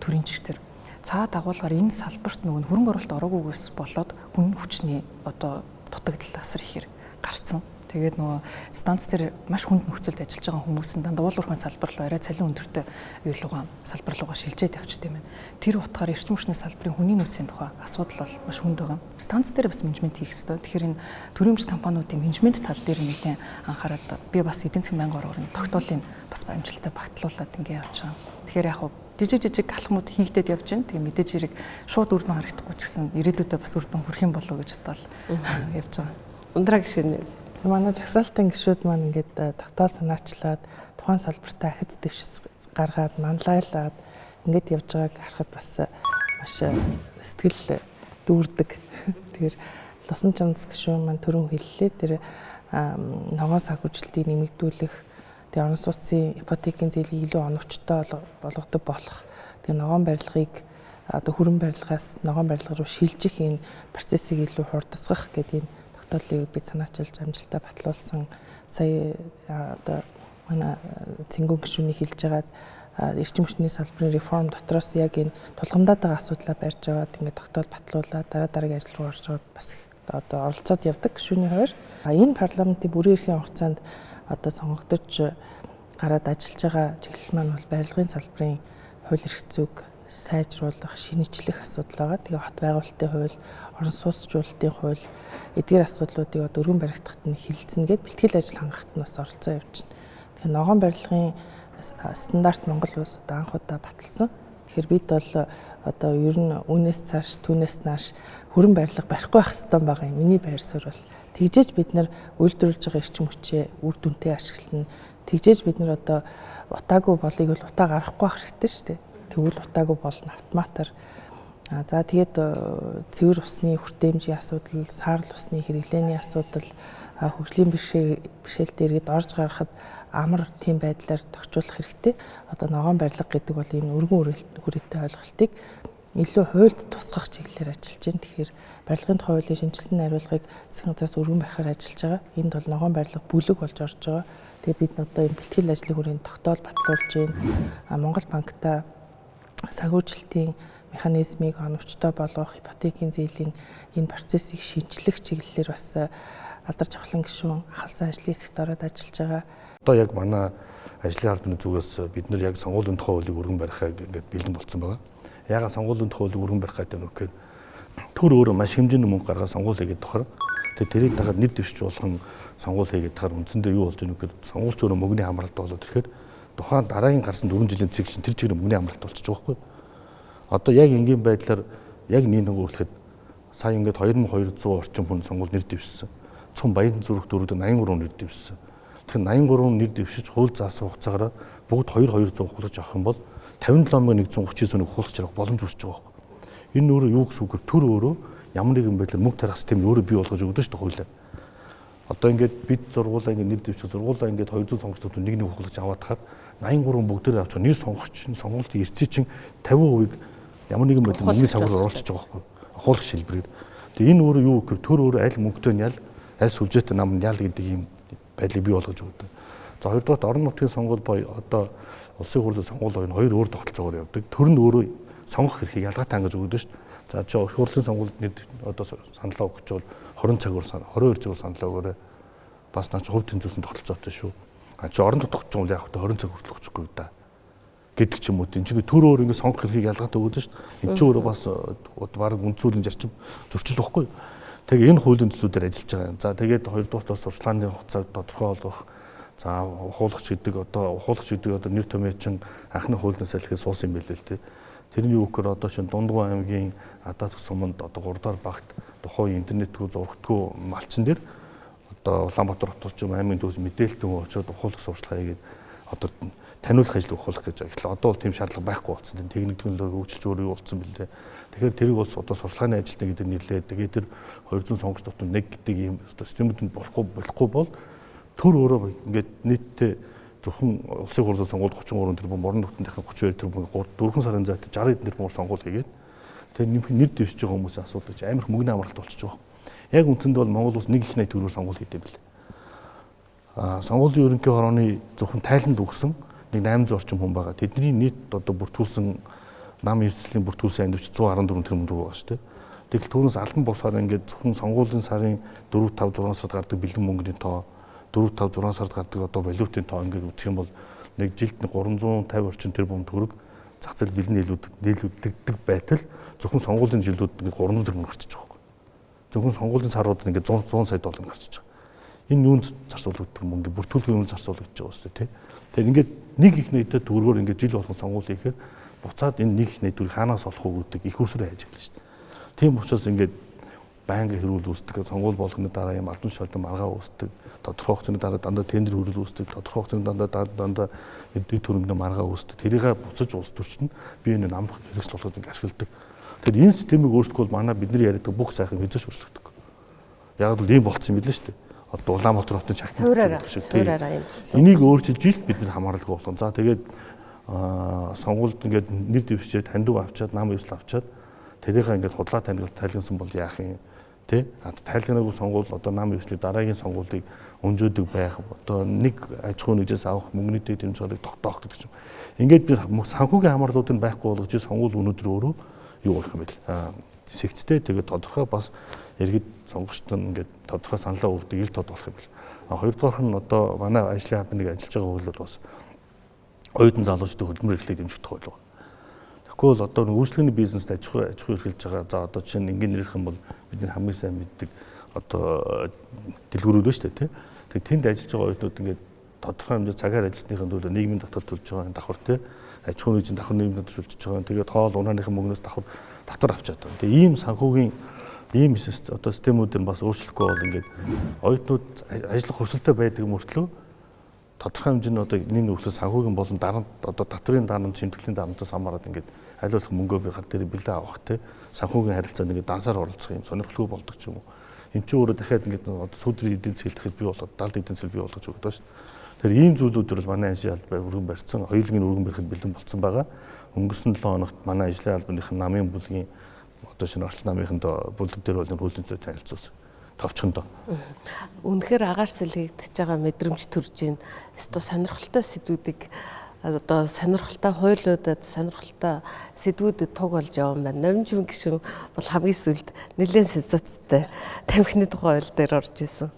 төрийн ч тэр цаад агуулгаар энэ салбарт нөгөө хөрөнгө оруулалт ороогүйгээс болоод хүн хүчний одоо дутагдал асар ихээр гарцсан. Тэгээд нөгөө станц дээр маш хүнд нөхцөлд ажиллаж байгаа хүмүүс нь дандаа уулуурхайн салбар руу арай цалин өндөртэй юулуугаа салбар руугаа шилжээд явчих тийм ээ. Тэр утгаар эрчим хүчний салбарын хүний нөөцийн тухай асуудал бол маш хүнд байгаа. Станц дээр бас менежмент хийх хэрэгтэй. Тэгэхээр энэ төрийн өмч компаниудын менежмент тал дээр нэлээд анхаарал би бас эдийн засгийн байнгын оргын тогтоолыг бас амжилттай багтлуулад ингэ явж байгаа. Тэгэхээр яг жижиг алхмууд хийгдээд явж байна. Тэгээ мэдээж хэрэг шууд үр дүн харагдахгүй ч гэсэн ирээдүйдээ бас үр дүн хүрэх юм болов уу гэж бодоод явж байгаа. Ундраа гişүн. Манай жагсаалтын гишүүд маань ингээд тогтоол санаачлаад тухайн салбартаа ахиц дэвшис гаргаад манлайлаад ингээд явж байгааг харахад бас маш сэтгэл дүүрдэг. Тэгэхээр Лусан Чамц гишүүн маань түрүүн хэллээ. Тэр ногоон санхүүжилтийг нэмэгдүүлэх, тэгээ орон сууцын ипотекийн зээлийг илүү оновчтой болгодог болох. Тэгээ ногоон барилгыг одоо хүрэн барилгаас ногоон барилга руу шилжих энэ процессыг илүү хурдасгах гэдэг энэ тогтоолыг бид санаачилж амжилттай батлуулсан. Сая одоо манай цэнгүүн гишүүний хэлж байгаад эрчим хүчний салбарын реформ дотроос яг энэ тулгамдаад байгаа асуудлаа барьж аваад ингээд тогтоол батлуулаад дараагийн ажил руу орж байгаа бас одоо оролцоод явдаг гишүүний хувьд. Энэ парламентын бүрэн эрхийн хугацаанд одоо сонгогдож гараад ажиллаж байгаа чиглэл маань бол барилгын салбарын хууль эрх зүйг сайжруулах, шинэчлэх асуудал байгаа. Тэгээ хот байгуулалтын хууль, орон сууцчлалтын хууль эдгээр асуудлуудыг өргөн баригдахад нь хилцэнэ гэд бэлтгэл ажил хангахад нь бас оролцоо явж байна. Тэгээ ногоон барилгын стандарт Монгол улс одоо анх удаа баталсан. Тэгэхээр бид бол одоо ер нь үүнээс цааш түүнээс нааш хүрэн барилга барихгүй байх ёстой байгаа юм. Миний байр суурь бол тэгжээж бид нар үйлдвэрлэж байгаа эрчим хүчээ үр дүнтэй ашиглана. Тэгжээж бид нар одоо утаагүй болыг бол утаа гаргахгүй байх хэрэгтэй шүү дээ. Тэгвэл утаагүй болно автоматар. За тэгээд цэвэр усны хүртээмжийн асуудал, саарл усны хэрэглээний асуудал, хөгжлийн бэрхшээлтэй иргэд орж гарахад амар тийм байдлаар тохижуулах хэрэгтэй. Одоо ногоон барилга гэдэг бол энэ өргөн хүрээтэй ойлголтыг илүү хуульд тусгах чиглэлээр ажиллаж байна. Тэгэхээр барилгын тухай хуулийн шинжилсэн найруулгыг засгийн газраас өргөн барихаар ажиллаж байгаа. Энд бол ногоон барилга бүлэг болж орж байгаа. Тэгээд бид одоо энэ бэлтгэл ажлын хүрээнд тогтоол батлуулж байна. Монгол банктай санхүүжилтийн механизмыг оновчтой болгох, ипотекийн зээлийн энэ процессыг шинжлэх чиглэлээр бас алдарч авахлан гишүүн ахалсан ажлын хэсэгт ороод ажиллаж байгаа. Одоо яг манай ажлын албаны зүгээс бид нар яг сонгуулийн тухай хуулийг өргөн барихаа ингээд бэлэн болсон байгаа. Яагаад сонгуулийн тухай хуулийг өргөн барих гэдэг нь вэ гэхээр төр өөрөө маш хэмжээний мөнгө гаргаад сонгуул хийгээд тохор. Тэгээд тэрийг дагаад нэр дэвшиж болгон сонгуул хийгээд тохор үндсэндээ юу болж байгаа вэ гэхээр сонгуульч өөрөө мөнгөний хамралт болоод ирэхээр тухайн дараагийн гарсан 4 жилийн цэг чинь тэр чигээр мөнгөний хамралт болчихж байгаа байхгүй. Одоо яг энгийн байдлаар яг нэг өөрлөхэд сая ингээд 2200 орчим хүн сонгуул нэр дэвшсэн. Цум Баян зүрх дөрөвд 83 нэр дэвшсэн. Тэгэхээр 83 нэр дэвшиж хууль заасан хугацаагаар бүгд 2200 хулгаж авах юм бол 57139 хулгаж авах боломж үүсэж байгаа байхгүй. Энэ өөрөө юу гэсэн үг вэ? Төр өөрөө ямар нэгэн байдлаар мөнгө тарих систем өөрөө бий болгож өгдөө шүү дээ хуулиар. Одоо ингээд бид зургуулаа ингээд нэр дэвшиж зургуулаа ингээд 200 сонгогчдод нэг хулгаж аваад хаад 83 бүгдээр авч нэр сонгогч сонголтын эрсцээ чинь 50% ямар нэгэн байдлаар мөнгөний цавраар оруулчихж байгаа байхгүй. Хуулах шилбэрээр. Тэгээ энэ өөрөө юу гэхээр төр өөрөө аль мөнгөтэй нь ял, аль сүлжээтэй нам нь ял гэдэг юм байдлыг бий болгож өгдөг. За хоёрдугаар орон нутгийн сонгуул боё одоо улсын хурлын сонгуул боё хоёр өөр тогтолцоогоор явдаг. Төр нь өөрөө сонгох эрхийг ялгаатай ангаж өгдөг шүү дээ. За чи их хурлын сонгуульд одоо саналаа өгч бол 20 цагаар 22 цагаар саналаа өгөөрэй. Бас наач хувь тэнцвэрсэн тогтолцоотой шүү. А чи орон тогтоох юм яг 20 цаг хүртэл өгчихгүй да. Гэдэг ч юм уу. Энд чинь төр өөр ингэ сонгох эрхийг ялгаатай өгдөг шүү дээ. Энд чинь өөрөө бас баг үндсүүлийн зарчим зөрчил واخгүй. Тэгээ энэ хуулийн төслүүдээр ажиллаж байгаа. За тэгээд хоёрдугаар сурчлагын хугацааг тодорхой болгох. За ухуулагч гэдэг одоо нэр томьёочин анхны хуулиас салхиад суусан юм байлээ л дээ. Тэрний юу гэхээр одоо чинь Дундгуй аймгийн Адаатх суманд одоо 3 дахь багт тухайн интернетгүй зургатгүй малчин дээр одоо Улаанбаатар хот орчим аймгийн төс мэдээлэлтэн очоод ухуулах сурчлагаа хийгээд одоо таниулах ажил ухуулах гэж байгаа. Тэгэхээр одоо бол тийм шаардлага байхгүй болсон. Техник технологи хөгжилж өөрөө болсон билээ. Тэгэхээр тэрийг бол одоо сурчлагын ажилтнаа гэдэг нэрлээд тэгээд тэр 200 сонгогч дотор нэг гэдэг ийм системүүд нь болохгүй бол төр өөрөө ингээд нийтдээ зөвхөн улсын хурлын сонгуульд 33 тэрбум, орон нутгийн дахин 32 тэрбум, 4 сарын зайд 60 тэрбумаар сонгуул хийгээд тэр нэр дэвшиж байгаа хүмүүсийн асуудал чинь амар мөнгөний амралт болчихж байгаа. Яг үндсэндээ бол Монгол улс 1/8 төгрөгөөр сонгуул хийдэг билээ. Сонгуулийн ерөнхий хорооны зөвхөн тайланд өгсөн нэг 800 орчим хүн байгаа. Тэдний нийт одоо бүртгүүлсэн нам эрсдлийн бүртгүүлсэн андивч 114 тэрбум төгрөг байгаа шүү дээ. Тэгэл түүнээс албан босоор ингээд зөвхөн сонгуулийн сарын 4, 5, 6 сард гардаг бэлэн мөнгөний тоо 4, 5, 6 сард гардаг одоо валютын тоо ингээд үзэх юм бол нэг жилд 350 орчим тэрбум төгрөг зах зээл бэлэн нийлүүлдэг байтал зөвхөн сонгуулийн жилүүд ингээд 300 тэрбум гарчиж байгаа байхгүй. Зөвхөн сонгуулийн сарууд ингээд 100 сая доллар гарчиж байгаа. Энэ юунд зарцуулагддаг мөнгө бүртгүүлгийн үнэ зарцуулагдаж байгаа үстэй тий. Тэгэхээр ингээд нэг их нийтэд төгрөгөөр ингээд жил болгон сонгуул хийхээр буцаад энэ нэг их нийт төгрөг хаанаас олох уу гэдэг их усрын хайж эхэлнэ шүү дээ. Тийм учраас ингээд байнгын хэрүүл үүсдэг, сонгуул болгоны дараа юм албан тушаалдан маргаа үүсдэг, тодорхой хугацааны дараа дандаа тендер хүрэл үүсдэг, тодорхой хугацааны дандаа эдийн төрөмгний маргаа үүсдэг. Тэрийг буцаж улс төрчин бие биенээ амрах хэрэгсэл болгоод ингээд ашигладаг. Тэгэхээр энэ системийг өөрчлөхгүй бол манай бидний яриадаг бүх сайхан хэзээ өөрчлөгдөг. Яг л ийм болцсон юм билээ шүү дээ. Одоо Улаанбаатар хотын шахтын суураараа юм. Энийг өөрчилж ил бид нар хамааралгүй болгон. За тэгээд сонгуульд ингээд нэр дэвшээд таньдуг авчаад нам ивсэл авчаад тэрийг ингээд худлаа тайлгнасан бол яах юм тий? Тайлгнаагүй сонгуул одоо нам ивслийг дараагийн сонгуулийг өнжөөдөг байх. Одоо нэг аж ахуйн нэгжээс авах мөнгөний дэд хэмжээг тогтоох гэдэг юм. Ингээд бид санхүүгийн хамаарлуудыг байхгүй болгож сонгуул өнөөдөр өөрөө юу болох юм бэ? Сэгцтэй тэгээд тодорхой бас иргэд сонгогчдод ингээд тодорхой саналаа өгдөг ил тод болох юм бэл. Хоёрдугаар нь одоо манай ажлын хамт нэг ажиллаж байгаа хууль бол бас оюутан залуучдын хөдөлмөр эрхлэлийг дэмжих хууль байна. Тэгэхгүй бол одоо үйлчлэгний бизнест аж ахуй эрхэлж байгаа. За одоо чинь ингээд нэрх юм бол бидний хамгийн сайн мэддэг одоо дэлгүүрүүд байна шүү дээ тий. Тэгээд тэнд ажиллаж байгаа оюутнууд ингээд тодорхой хэмжээ цагаар ажилласныхын төлөө нийгмийн татвар төлж байгаа давхар тий. Аж ахуйн нэгжийн давхар нийгмийн татвар төлж байгаа. Тэгээд хоол унааныхын мөнгнөөс давхар авчаад байна. Тэгээд ийм санхүүгийн ийм одоо системүүдээр бас өөрчлөхгүй бол ингээд оюутнууд ажиллах хүсэлтэй байдаг мөртлөө тодорхой хэмжээний одоо нэг нөхцөл санхүүгийн болон дарамт одоо татврын дарамт шимтгэлийн дарамтаас хамаарат ингээд айлуулах мөнгөө би гар дээр бэлдээ авах те санхүүгийн харилцаанд ингээд дансаар оролцох юм сонирхолтой болдог ч юм уу. Энд чинь өөрөө дахиад ингээд одоо сүүдрийн эдийн засгийг дахиж бий болгоод 70 эдийн засаг бий болгож өгдөг шүү дээ. Тэгэхээр ийм зүйлүүдээр бол манай ажлын албан өргөн барьсан, хоёулангийн өргөн барихад бэлэн болсон байгаа. Өнгөрсөн 7 хоногт манай ажлын албаныхын намын бүлгийн одоо шинэ орчлон намынханд бүлэг дээр бол хуулийн зүйн танилцуулсан. Товчхондоо. Үнэхээр агаарс илгээгдэж байгаа мэдрэмж төрж байна. Эсвэл сонирхолтой сэдвүүдийг одоо сонирхолтой хуйлуудад сонирхолтой сэдвүүдэд туг болж явсан байна. Номжим гишүүн бол хамгийн сүүлд нэлээд сенсацтай тамхины тухай хууль дээр орж исэн.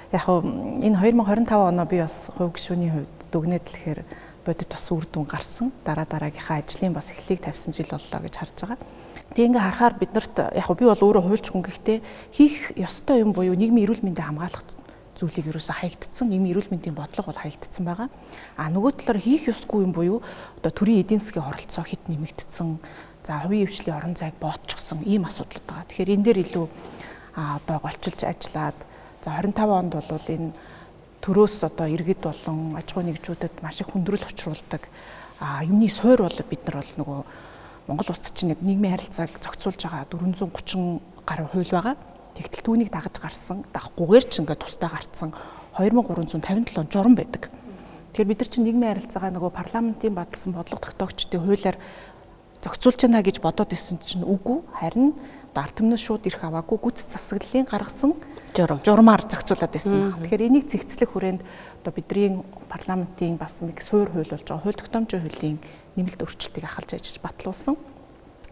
Яг энэ 2025 оноо би бас хувь гишүүний хувьд дүгнээд хэлэхээр бодит бас үр дүн гарсан. Дараагийнхаа ажлын бас эхлэлийг тавьсан жил боллоо гэж харж байгаа. Тэг ингээ харахаар биднэрт яг би бол өөрөө хуульч хүн гэхдээ хийх ёстой юм буюу нийгмийн эрүүл мэндийг хамгаалах зүйлийг ерөөсөө хаягдцсан, нийгмийн эрүүл мэндийн бодлого бол хаягдцсан байгаа. Нөгөө талаар хийх ёсгүй юм буюу одоо төрийн эдийн засгийн оролцоо хэд нэмэгдсэн, за хувийн хвшлийн орон зайг боотчихсон ийм асуудал байгаа. Тэгэхээр энэ дээр илүү одоо голчилж ажиллаад за 25 онд бол энэ төрөөс одоо иргэд болон аж ахуйн нэгжүүдэд маш их хүндрэл учруулдаг юмны суур бол бид нар бол нөгөө Монгол улсад чинь нэг нийгмийн харилцааг зохицуулж байгаа 430 гаруй хууль байгаа. Тэгтэл түүнийг дагаж гарсан, дагахгүйгээр ч ингээд тусдаа гарцсан 2357 журам байдаг. Тэгэхээр бид нар чинь нийгмийн харилцаагаа нөгөө парламентын баталсан бодлого тогтоогчдын хуулиар зохицуулж байна гэж бодоод исэн чинь үгүй. Харин ард түмнээс шууд ирэх аваагүй гүц засаглалын гаргасан журмаар зохицуулаад байсан. Тэгэхээр энийг цэгцлэх хүрээнд одоо бидний парламентын бас нэг суур хууль болж байгаа хууль тогтоомжийн хуулийн нэмэлт өөрчлөлтийг ахалж ажиллаж батлуулсан.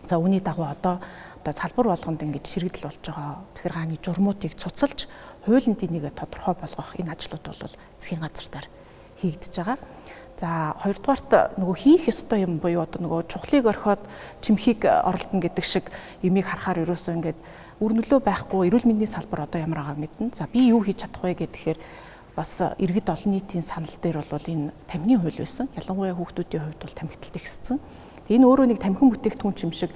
За үүний дагуу одоо салбар болгонд ингэж ширэгдэл болж байгаа. Тэгэхээр хааны журмуудыг цуцалж хуулинд энийг тодорхой болгох энэ ажлууд бол засгийн газар дээр хийгдэж байгаа. За хоёрдугаарт нөгөө хийх ёстой юм буюу одоо нөгөө чухлыг орхиод чимхийг оролдоно гэдэг шиг юмыг харахаар ерөөсөө ингээд үр нөлөө байхгүй эрүүл мэндийн салбар одоо ямар байгааг мэднэ. За би юу хийж чадах вэ гэхээр бас иргэд олон нийтийн санал дээр бол энэ тамхины хууль байсан. Ялангуяа хүүхдүүдийн хувьд бол тамхиталт ихссэн. Энэ өөрөө нэг тамхин бүтээгдэхүүн юм шиг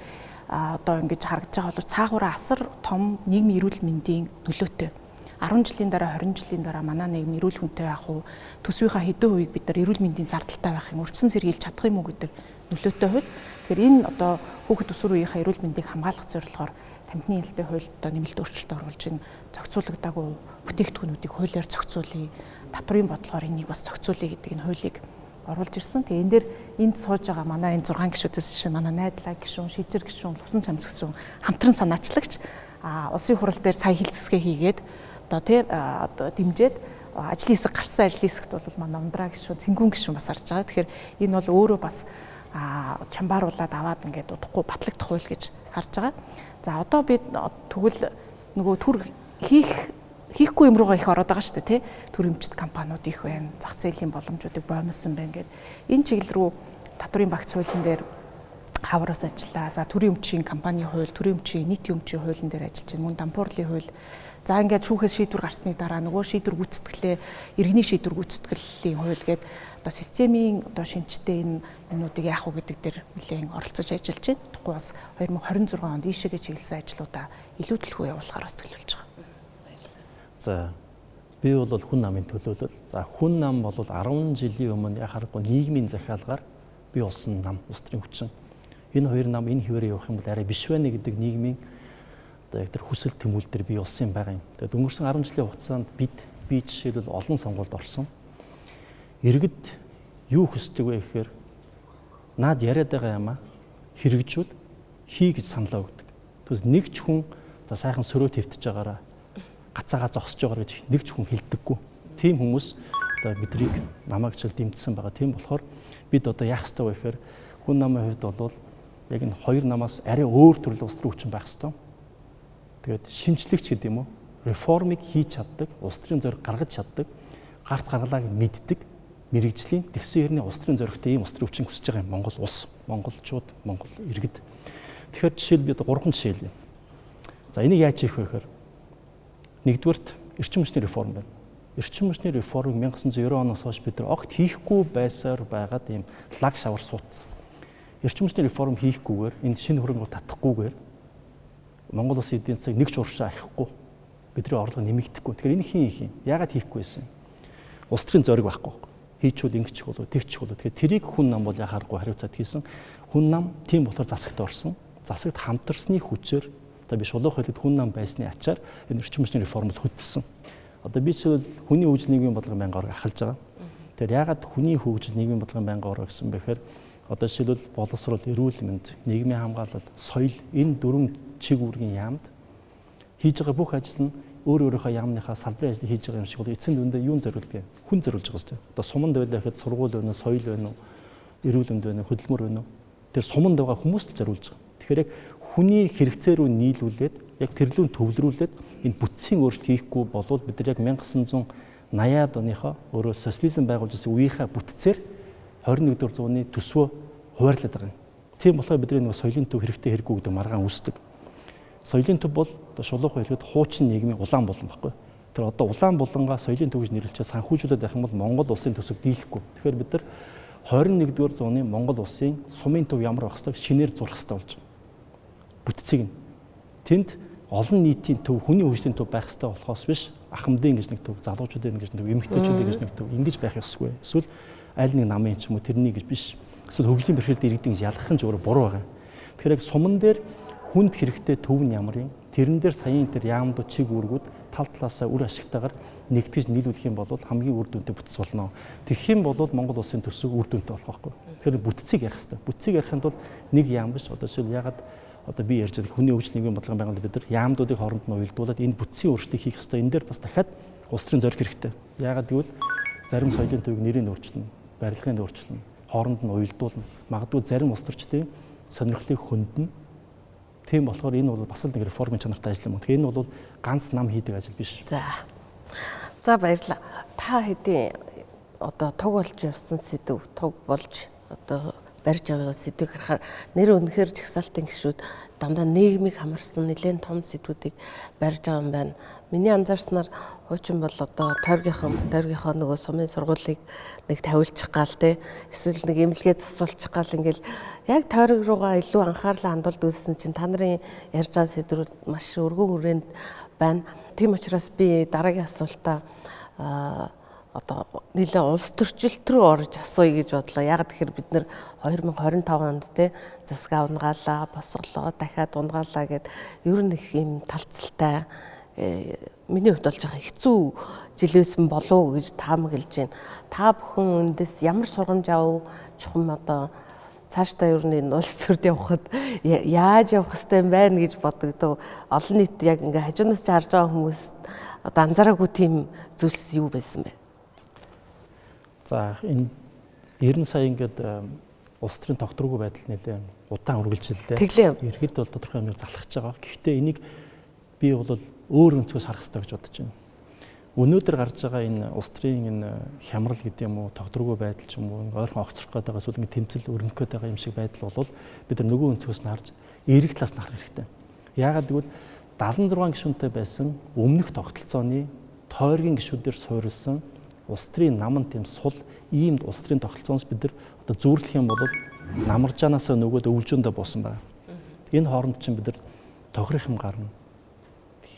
одоо ингэж харагдаж байгаа бол цаагаараа асар том нийгмийн эрүүл мэндийн нөлөөтэй. 10 жилийн дараа 20 жилийн дараа манай нийгэм эрүүл хүнтэй байх уу? Төсвийнхаа хэдэн хувийг бид нар эрүүл мэндийн зардалтай байх юм урьдчилан сэргийлж чадах юм уу гэдэг нөлөөтэй хууль. Тэгэхээр энэ одоо хүүхэд өсвөр үеийнхаа эрүүл мэндийг хамгаалах зорилгоор тамхины нээлттэй хуульд одоо нэмэлт өөрчлөлт оруулж ин зохицуулагдаагүй бүтээгдэхүүнүүдийг хуулиар зохицуулъя. Татврын бодлогоор энийг бас зохицуулъя гэдэг энэ хуулийг оруулж ирсэн. Тэгээ энэ дээр энд сууж байгаа манай энэ 6 гишүүдээс шин манай найдлаа гишүүн, шижир гишүүн, лувсан чамц гишүүн хамтран санаачлагч улсын хурал дээр сая хилцэсгээ хийгээд одоо тий одоо дэмжиж ажлын хэсэг гарсан ажлын хэсэгт бол манай ундраа гишүүн, цэнгүүн гишүүн бас харж байгаа. Тэгэхээр энэ бол өөрөө бас чамбааруулаад аваад ингээд удахгүй батлагдах хууль гэж харж байгаа. За одоо бид тэгвэл нөгөө төр хийхгүй юм руугаа их ороод байгаа шүү дээ тий. Төр эмчит компаниуд их байна. Зах зээлийн боломжуудыг боомсон байна гэд энэ чиглэл рүү татврын багц хуулийн дээр хавраас ажиллаа. За төрийн өмчийн компани хууль, төрийн өмчийн нийтийн өмчийн хуулийн дээр ажиллаж байна. Мөн дампуурлын хууль. За ингээд шүүхээс шийдвэр гарсны дараа нөгөө шийдвэр гүйцэтгэлээ иргэний шийдвэр гүйцэтгэлийн хууль гээд одоо системийн одоо шинжтэй энэ юмнуудыг яах вэ гэдэг дээр нэлээд оролцож ажиллаж байна. Тэгэхгүй бас 2026 онд ийшээгээ чиглэсэн ажлуудаа илүү төлөвлөгөө явуулахаар бас төлөвлөж байгаа. За би бол хүн намын төлөөлөл. За хүн нам бол 10 жилийн өмнө яхахгүй нийгмийн захиалгаар бий болсон нам, улс төрийн хүчин. Энэ хоёр нам энэ хിവэрээ явах юм бол арай биш байна гэдэг нийгмийн одоо яг тэр хүсэл тэмүүлэлтэр бий болсон юм байгаа юм. Тэгээд өнгөрсөн 10 жилийн хугацаанд би жишээлбэл олон сонгуульд орсон. Иргэд юу хүсдэг вэ гэхээр наад яриад байгаа юмаа хэрэгжүүл хий гэж саналаа өгдөг. Тэгээс нэг ч хүн за сайхан сөрөө твтж байгаараа гацаагаа зогсож байгаа гэж нэг ч хүн хэлдэггүй. Тийм хүмүүс одоо бидрийг намайг ч дэмжсэн байгаа. Тийм болохоор бид одоо яах ёстой вэ гэхээр хүн намын хувьд бол яг энэ хоёр намаас арай өөр төрлийн улс төрийн хүчин байх ёстой. Тэгээд шинжлэгч гэдэг юм уу? Реформыг хийж чаддаг, улс төрийн зориг гаргаж чаддаг, гарт гаргалааг мэддэг, мэрэгжлийн тэгсэн хэрний улс төрийн зоригтой ийм улс төрийн хүчин хүсэж байгаа юм. Монгол улс, монголчууд, монгол иргэд. Тэгэхээр жишээл би одоо 3 жишээл юм. За энийг яаж хийх вэ гэхээр нэгдүгээрт эрчим хүчний реформ байна. Эрчим хүчний реформыг 1990 оноос хойш бид нар огт хийхгүй байсаар байгаад ийм лаг шавар суудсан. Эрчим хүчний реформ хийхгүйгээр энд шинэ хөрөнгө татахгүйгээр Монгол улсын эдийн засаг нэг ч уршаа ахихгүй бидний орлого нэмэгдэхгүй. Тэгэхээр энэ хийх юм. Яагаад хийхгүй байсан юм? Улс төрийн зориг байхгүй. Хийчүүл ингэчих болов, тэгчих болов. Тэгэхээр тэрийг хүн нам бол яхааргүй хариуцаад хийсэн. Хүн нам тийм болохоор засагт орсон. Засагт хамтарсны хүчээр одоо би шулуух хэлэхэд хүн нам байсны ачаар энэ эрчим хүчний реформд хөдөлсөн. Одоо би ч хүний хөгжил нийгмийн бодлогын байнгын орог ахалж байгаа. Тэгэхээр яагаад хүний хөгжил нийгмийн бодлогын байнгын орог гэсэн бэхээр одоо жишээлбэл боловсрол, эрүүл мэнд, нийгмийн хамгаалал, соёл энэ дөрвөн чиг үүргийн яамд хийж байгаа бүх ажил нь өөрийнхөө яамныхаа салбарын ажлыг хийж байгаа юм шиг бол эцсийн дүндээ юун зориулдаг юм? Хүн зориулж байгаа шүү дээ. Одоо суманд байлаа гэхэд сургууль байна уу, соёл байна уу, эрүүл мэнд байна уу, хөдөлмөр байна уу? Тэр суманд байгаа хүмүүст л зориулж байгаа. Тэгэхээр яг хүний хэрэгцээ рүү нийлүүлээд яг тэрлүүн төвлөрүүлээд энэ бүтцийн өөрчлөлт хийхгүй болвол бид нар яг 1980-аад оныхоо өөрөө социализм байгуулж ирсэн үеийнхээ бүтцээр 21-р зууны төсвөө хуваарлаад байгаа юм. Тийм болохоор бидний нэг соёлын төв хэрэгтэй хэрэггүй гэдэг маргаан үүсдэг. Соёлын төв бол одоо шулуухан хэлэхэд хуучин нийгмийн улаан булан баггүй. Тэр одоо улаан булангаа соёлын төв гэж нэрлэлчээ санхүүжүүлээд байх юм бол Монгол улсын төсөв дийлэхгүй. Тэгэхээр бид нар 21-р зууны Монгол улсын сумын төв ямар байх ёстой шинээр зурх ёстой болж байна. Бүтцийг нь тэнд олон нийтийн төв, хүний хөгжлийн төв байх ёстой болохоос биш ахмадын гэж нэг төв, залуучуудын гэж нэг төв, эмэгтэйчүүдийн гэж нэг төв ингэж байх ёсгүй. Эсвэл аль нэг намын ч юм уу тэрний гэж биш. Эсвэл хөгжлийн бэрхшээлд иргэдийн гэж ялгах нь зөвхөн буруу байгаа. Тэгэхээр яг суман дээр хүнд хэрэгтэй төв нь ямар юм? Тэрэн дээр саяын тэр яамдууд чиг үүргүүд тал талаасаа үр ашигтайгаар нэгтгэж нийлүүлэх юм бол хамгийн үр дүнтэй бүтц болно. Тэгэх юм бол Монгол улсын төсөв үр дүнтэй болох байхгүй. Тэгэхээр бүтцийг ярих хэрэгтэй. Бүтцийг ярихын тулд нэг яам биш. Одоо жишээл ягаад одоо би ярьж байгаа хүний хөгжлийн нийгмийн бодлогын байгууллага бид нар яамдуудыг хооронд нь уялдуулад энэ бүтцийн өөрчлөлтийг хийх ёстой. Энэ дээр бас дахиад улс төрийн зориг хэрэгтэй. Ягаад гэвэл зарим соёлын төвийг нэрийг өөрчилнө, барилгыг өөрчилнө, хооронд нь уялдуулна. Магадгүй зарим улс төрчдийн сонирхлыг хөндлөн. Тийм болохоор энэ бол бас л нэг реформын чанартай ажил юм. Тэгэхээр энэ бол ганц нам хийдэг ажил биш. За баярлалаа. Та хэдийн одоо туг болж явсан сэдв, туг болж одоо барьж явах сэдвийг харахаар нэр үнэхээр жагсаалтын гишүүд дандаа нийгмийг хамарсан нэлээд том сэдвүүдийг барьж байгаа юм байна. Миний анзаарснаар хуучин бол одоо тойргийнхоо нөгөө сумын сургуулийг нэг тавиулчих гал те эсвэл нэг эмнэлгээ засуулчих гал ингээл яг тойрог руугаа илүү анхаарлаа хандуулд үзсэн чинь та нарын ярьж байгаа сэдвүүд маш өргөн хүрээнд байна. Тийм учраас би дараагийн асуултаа одоо нэлээд улс төрчлөлт рүү орж асууя гэж бодлоо. Яг тэгэхээр бид нэр 2025 онд те засгаа унгаалаа, босголоо, дахиад унгаалаа гэд ер нь их юм талцалтай миний хувьд болж байгаа хэцүү жилээсэн болов гэж таамаглаж байна. Та бүхэн эндээс ямар сургамж авав? Чухам одоо цаашдаа ер нь энэ улс төрд явхад яаж явах хэрэгтэй юм байна гэж бодогдов. Олон нийт яг ингээ хажуунаас ч харж байгаа хүмүүст одоо анзаараагүй тийм зүйлс юу байсан бэ? За энэ 90 сая ингээд улс төрийн тогтворгүй байдал нэлээ удаан үргэлжиллээ. Иргэд бол тодорхой хэмжээгээр залхаж байгаа. Гэхдээ энийг би бол өөр өнцгөөс харах хэрэгтэй гэж бодож байна. Өнөөдөр гарч байгаа энэ улс төрийн энэ хямрал гэдэг юм уу, тогтворгүй байдал ч юм уу, ойрхон огцрох гээд байгаа эсвэл ингэ тэмцэл өрнөх гээд байгаа юм шиг байдал бол бид нар нөгөө өнцгөөс нь харж эерэг талаас нь харах хэрэгтэй. Яагаад гэвэл 76 гишүүнтэй байсан өмнөх тогтолцооны тойргийн гишүүдээр суурилсан улс төрийн наман тэм сул иймд улс төрийн тогтолцооноос бид нар одоо зүүрлэх юм бол намаржаанаасаа нөгөөд өвлжөндөө буусан байна. Энэ хооронд чинь бид нар тохирох юм гарна.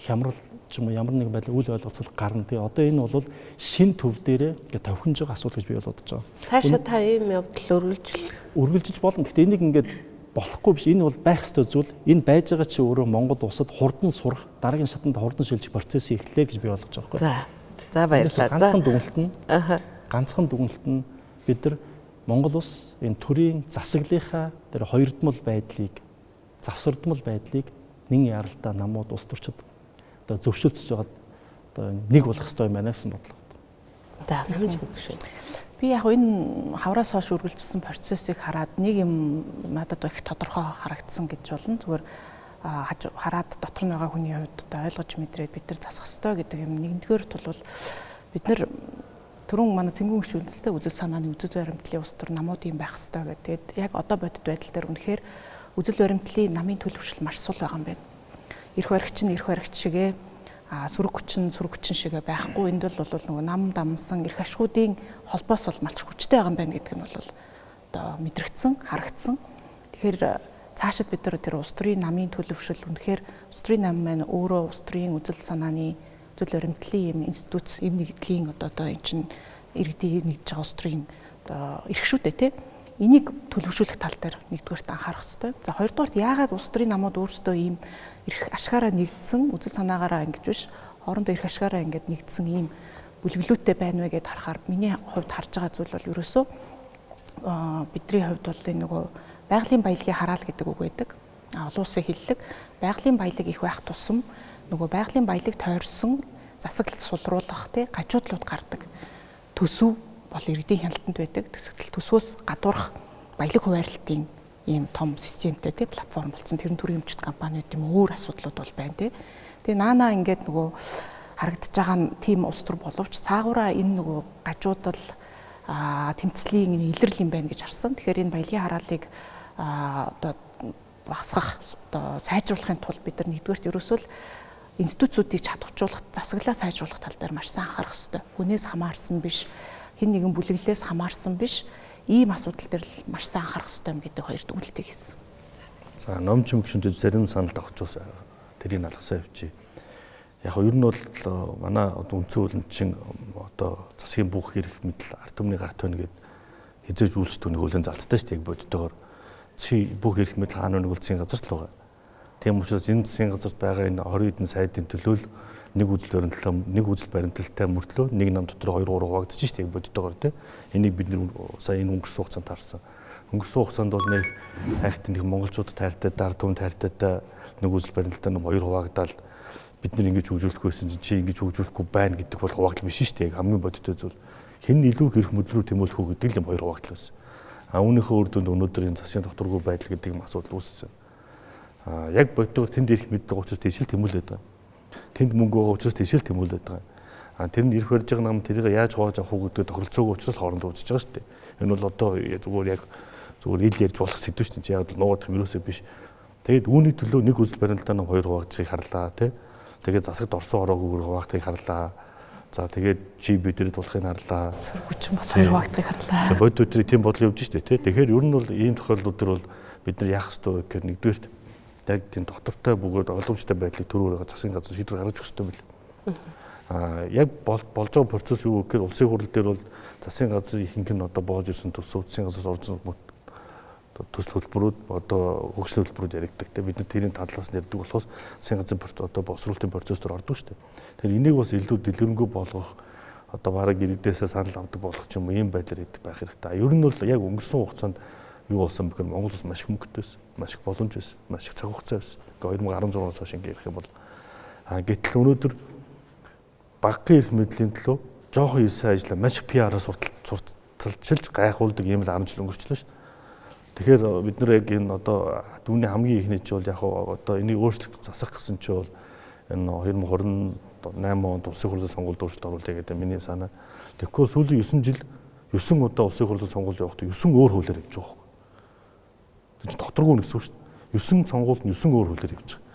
Хямрал ч юм уу ямар нэг байдлаар үл ойлголцол гарна. Тэгээ одоо энэ бол шин төв дээрээ ингээд товхинж байгаа асуудал гэж би бодож байгаа. Цаашаа та ийм явдал үргэлжлэж болно. Гэхдээ энийг ингээд болохгүй биш. Энэ бол байх ёстой зүйл. Энэ байж байгаа чи өөрөө Монгол улсад хурдан сурах, дараагийн шатанд хурдан шилжих процесс эхлэе гэж би ойлгож байгаа байхгүй. За баярлалаа. Ганцхан дүгнэлт нь бид нар Монгол улс энэ төрийн засаглалынхаа тэр хоёрдмол байдлыг, завсардмал байдлыг нэгэн яралтаа намууд улс төрчид одоо зөвшөөрч байгаад одоо нэг болох ёстой юм байна гэсэн бодлого. За намж өгш. Би яг энэ хавраас хойш үргэлжилсэн процессыг хараад нэг юм надад их тодорхой харагдсан гэж болно. Зүгээр хараад дотор нь байгаа хүний хувьд одоо ойлгож мэдрээд бид нар засах ёстой гэдэг юм. Нэгдүгээр бол бид нар түрүүн манай цэнгүүн гишүүнэлтэй үзэл санааны үзэл баримтлалын улс төр намууд юм байх ёстой гэдэг. Яг одоо бодит байдал дээр үнэхээр үзэл баримтлалын намын төлөвшил маш сул байгаа юм байна. Эрх баригч нь эрх баригч шигээ, сүрэг хүчин шигээ байхгүй. Энд бол нөгөө нам дамсан эрх ашгуудын холбоос бол малч хүчтэй байгаа юм байна гэдэг нь бол одоо мэдрэгдсэн, харагдсан. Тэгэхээр цаашид бид нар тэр улс төрийн намын төлөвшил үнэхээр улс төрийн нам маань өөрөө улс төрийн үзэл санааны үзэл баримтлалын юм институт, юм нэгдлийн одоо энэ чинь иргэдийн нэгдэж байгаа улс төрийн одоо эрхшүүдтэй тийм энийг төлөвшүүлэх тал дээр нэгдүгээрт анхаарах хэрэгтэй. За хоёрдугаарт яагаад улс төрийн намууд өөрсдөө ийм эрх ашгаараа нэгдсэн, үзэл санаагаараа ингэж биш, хоорондоо эрх ашгаараа ингэж нэгдсэн ийм бүлэглүүттэй байна вэ гэдээ харахаар миний хувьд харж байгаа зүйл бол ерөөсөө бидний хувьд бол энэ нөгөө байгалийн баялагын хараал гэдэг үг байдаг. Олон улсын хэллэг байгалийн баялаг их байх тусам нөгөө байгалийн баялаг тойрсон засаглалт сулруулах тий гажуудлууд гардаг. Төсөв бол иргэдийн хяналтанд байдаг. Тэсгэл төсвөөс гадуурх баялаг хуваарлтын ийм том системтэй тий платформ болсон. Тэр нь төрийн өмчт компаниуд юм өөр асуудлууд бол байна тий. Тэгээ наанаа ингээд нөгөө харагдаж байгаа нь тийм улс төр боловч цаагаараа энэ нөгөө гажуудал тэмцлийн илэрл юм байна гэж харсан. Тэгэхээр энэ баялагын хараалыг одоо багасгах одоо сайжруулахын тулд бид нар нэгдүгээрт ерөөсөө институцүүдийг чадваржуулах, засаглаа сайжруулах тал дээр маш сайн анхаарах хэрэгтэй. Хүнээс хамаарсан биш, хэн нэгэн бүлэглэлээс хамаарсан биш, ийм асуудал дээр л маш сайн анхаарах хэрэгтэй юм гэдэг хоёр дүгнэлтийг хийсэн. За номжим гүшүүнтэй зарим санал авч тэрийг алгасан явчих. Яг нь ер нь бол манай үндсэн хуулийн одоо засгийн бүх эрх мэдэл ард түмний гарт байна гэд хизээж үйлч түүнийг хөлön залттай шүү дээ боддогоор чи бүх эрх мэдэл хаана нэг үлцгийн газар л байгаа. Тийм учраас энэ засгийн газарт байгаа энэ 20 хэдэн сайдын төлөөл нэг үзэл баримталтай мөртлөө нэг нам дотор 2-3 хуваагдчих шүү дээ боддогоор тийм. Энийг бид сая энэ өнгөрсөн хугацаанд харсан. Өнгөрсөн хугацаанд бол нэг хайхтын монголчуудад тайртай, ард түмэнд тайртай нэг үзэл баримталтай нам 2 хуваагдаад бид нар ингэж хөгжүүлэх байсан чинь чи ингэж хөгжүүлэхгүй байна гэдэг бол хуваагдал биш шүү дээ. Хамгийн бодиттой зүйл хэн илүү хэрэг мэдрүү тэмүүлэх үү гэдэг л юм 2 хуваагдал байсан. Үүнийхээ үр дүнд өнөөдөр энэ засгийн докторгүй байдал гэдэг юм асуудал үүссэн. Яг бодиттой тэнд ирэх мэдлэг учраас тийшэл тэмүүлээд байгаа. Тэнд мөнгө байгаа учраас тийшэл тэмүүлээд байгаа. Тэр нь ирэх барьж байгаа нам тэрийг яаж хувааж авах уу гэдэг тохиролцоогүй учраас хоорондоо үзэж байгаа шүү дээ. Энэ бол одоо зүгээр яг зүгээр ил ярьж болох сэдв шүү дээ. Яг нуугдах юм ерөөсөө биш. Тэгээд үүний төлөө нэг үзэл баримталтай нэг хоёр хуваагдахыг харлаа тий. Тэгээд засагт орсон ороогүй хуваагдахыг харлаа. За тэгээд чи бидэрэд болохыг харлаа. Сүргүчин бас хоёр хуваагдахыг харлаа. Бод өдрийн тийм бодол явж штэ тий. Тэгэхээр ер нь бол ийм тохиолдлууд төр бол бид нар яах ёстой вэ гэхээр нэгдүгээр яг тийм доктортой бөгөөд ойлгомжтой байдлыг төрөөрөө засгийн газар шийдвэр гаргаж өгөх ёстой бил. Яг болж байгаа процесс юу гэхээр улсын хурал дээр бол засгийн газрын ихэнх нь одоо боож ирсэн төсөө улсын газраас орсон төсөл хөтөлбөрүүд одоо хөгжлийн хөтөлбөрүүд яригддаг. Тэгээ бид нар тэрийн талаас нь ярьдаг болохоос засгийн газрын одоо босруулалтын процесс төр ордог шүү дээ. Тэгэхээр энийг бас илүү дэлгэрэнгүй болгох одоо бараг иргэдээсээ санал авдаг болох ч юм уу ийм байдлаар идэх байх хэрэгтэй. Ер нь бол яг өнгөрсөн хугацаанд юу болсон бэ гэхээр Монгол улс маш их мөнгөтэй байсан, маш их боломж байсан, маш их цаг хугацаа байсан. 2016-оос хойш ингэ ярих юм бол гэтэл өнөөдөр багахан эрх мэдлийн төлөө жоохон хийсэн ажлаа маш их PR-аас сурталчилж гайхуулдаг ийм л 10 жил өнгөрчлөө шүү дээ. Тэгэхээр бид нар яг энэ одоо дүүний хамгийн ихний чи бол яг одоо энийг өөрчлөх засах гэсэн чи бол энэ 2028 онд улсын хурлын сонгуульд өөрчлөлт оруулъя гэдэг миний санаа. Тэгэхгүй сүүлийн 9 жил 9 удаа улсын хурлын сонгуульд явахдаа 9 өөр хуулиар явж байгаа. Тэр чинь докторгүй нэгсэн шүү дээ. 9 сонгуульд 9 өөр хуулиар явж байгаа.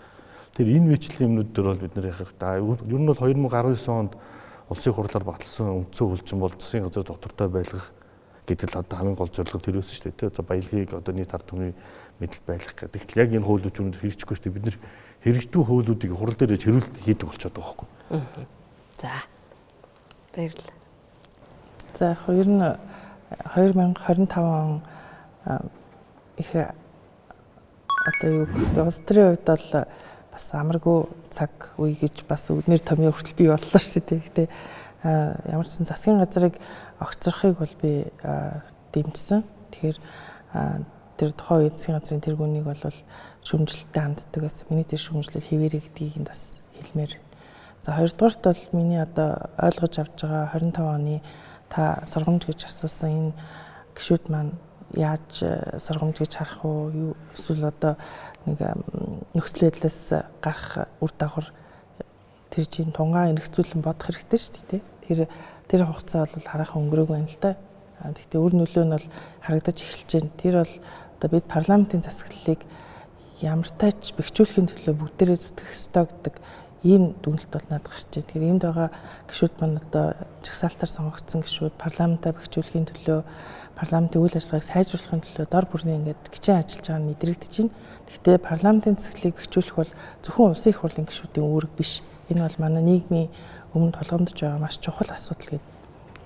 Тэр энэ мэтлэлийн юмнууд дээр бол бид нар яхах та ер нь бол 2019 онд улсын хурлаар баталсан үндсэн хөлчин бол засгийн газар доктортой байлгах гэдэг л одоо хамгийн гол зорилго тэр байсан шүү дээ. За баялагийг одоо нийт ард түмний мэдэл байлгах гэдэг. Тэгтэл яг энэ хуулиуд юм хэрэгжихгүй шүү дээ. Бид нар хэрэгждүү хуулиудыг хурал дээр хэрүүл хийдэг болчиход байгаа байхгүй. За. Баярлалаа. За ер нь 2025 он их одоо юу гэдэг улс төрийн хувьд бол бас амаргүй цаг үе гэж бас үднэр томьёо хүртэл бий боллоо шүү дээ. Гэхдээ ямар ч сан засгийн газрыг огцрохыг бол би дэмжсэн. Тэгэхээр тэр тухайн үеийн засгийн газрын тэргүүнийг бол шүүмжлэлтэй ханддаг гэсэн. Миний тэр шүүмжлэл хэвээрээ гэдгийг нь бас хэлмээр. За хоёрдугаарт бол миний одоо ойлгож авч байгаа 25 оны та сургамж гэж асуусан энэ гишүүд маань яаж сургамж гэж харах уу? Юу эсвэл одоо нэг нөхцөл байдлаас гарах үр дагавар тэр чинь тунгаа эргэцүүлэн бодох хэрэгтэй шүү дээ. Тэр хугацаа бол хараахан өнгөрөөгүй юм л да. Гэхдээ үр нөлөө нь бол харагдаж эхэлж байна. Тэр бол одоо бид парламентын засаглалыг ямартайч бэхжүүлэхийн төлөө бүгдээрээ зүтгэх ёстой гэдэг ийм дүгнэлт бол надад гарч байна. Тэгэхээр энд байгаа гишүүд маань одоо жагсаалтаар сонгогдсон гишүүд парламентаа бэхжүүлэхийн төлөө парламентын үйл ажиллагааг сайжруулахын төлөө дор бүрний ингээд гिचэн ажиллаж байгаа нь мэдрэгдэж байна. Гэхдээ парламентын засаглалыг бэхжүүлэх бол зөвхөн улсын их хурлын гишүүдийн үүрэг биш. Энэ бол манай нийгмийн өмнө тулгамдж байгаа маш чухал асуудал гэдэг.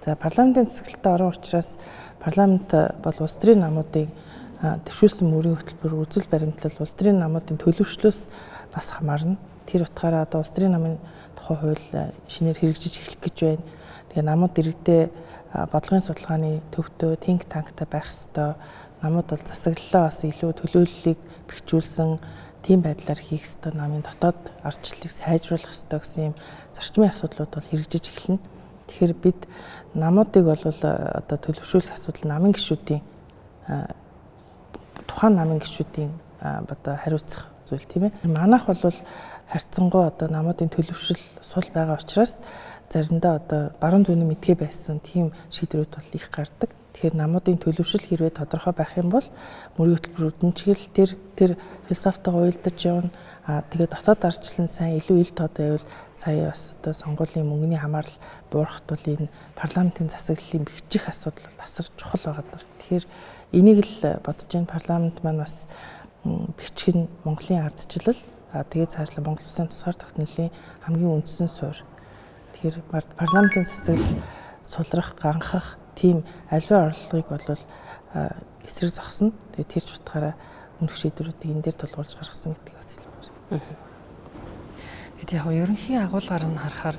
За парламентын засаглалтад орон учраас парламент бол улс төрийн намуудын төвшүүлсэн мөрийн хөтөлбөр үзэл баримтлал улс төрийн намуудын төлөвшлөөс бас хамаарна. Тэр утгаараа одоо улс төрийн намын тухай хууль шинээр хэрэгжиж эхлэх гэж байна. Тэгээ намууд иргэдээ бодлогын судалгааны төвдөө think tankтай байх ёстой. Намууд бол засаглалаа бас илүү төлөөллийг бэхжүүлсэн тийм байдлаар хийх ёстой. Намын дотоод ардчлалыг сайжруулах ёстой гэсэн юм зарчмын асуудлууд бол хэрэгжиж эхэлнэ. Тэгэхээр бид намуудыг бол одоо төлөвшүүлэх асуудал намын гишүүдийн тухайн намын гишүүдийн одоо хариуцах зүйл тийм ээ. Манайх бол харьцангуй одоо намуудын төлөвшил сул байгаа учраас заримдаа одоо баруун зүүнний мэдгээ байсан тийм шийдвэрүүд бол их гардаг. Тэгэхээр намуудын төлөвшил хэрвээ тодорхой байх юм бол мөрийн хөтөлбөрүүд нь ч гэл тэр философитойгоо уялдаж явна. Тэгээд дотоод ардчлал нь сайн илүү ил тод байвал сая бас одоо сонгуулийн мөнгөний хамаарал буурахт бол энэ парламентын засаглалын бэхжих асуудал бол асар чухал байгаа. Тэгэхээр энийг л бодож энэ парламент маань бас бэхжих нь Монголын ардчлал тэгээд цаашлаа Монгол Улсын тусгаар тогтнолын хамгийн үндсэн суурь. Тэгэхээр парламентын засаглал сулрах, ганхах тийм аливаа орлогыг бол эсрэг зогсно. Тэгээд тэр ч утгаараа өмнөх шийдвэрүүдийг энэ дээр тулгуурлаж гаргасан гэдгийг бас хэлмээр. Тэгээд яг ерөнхий агуулгаар нь харахаар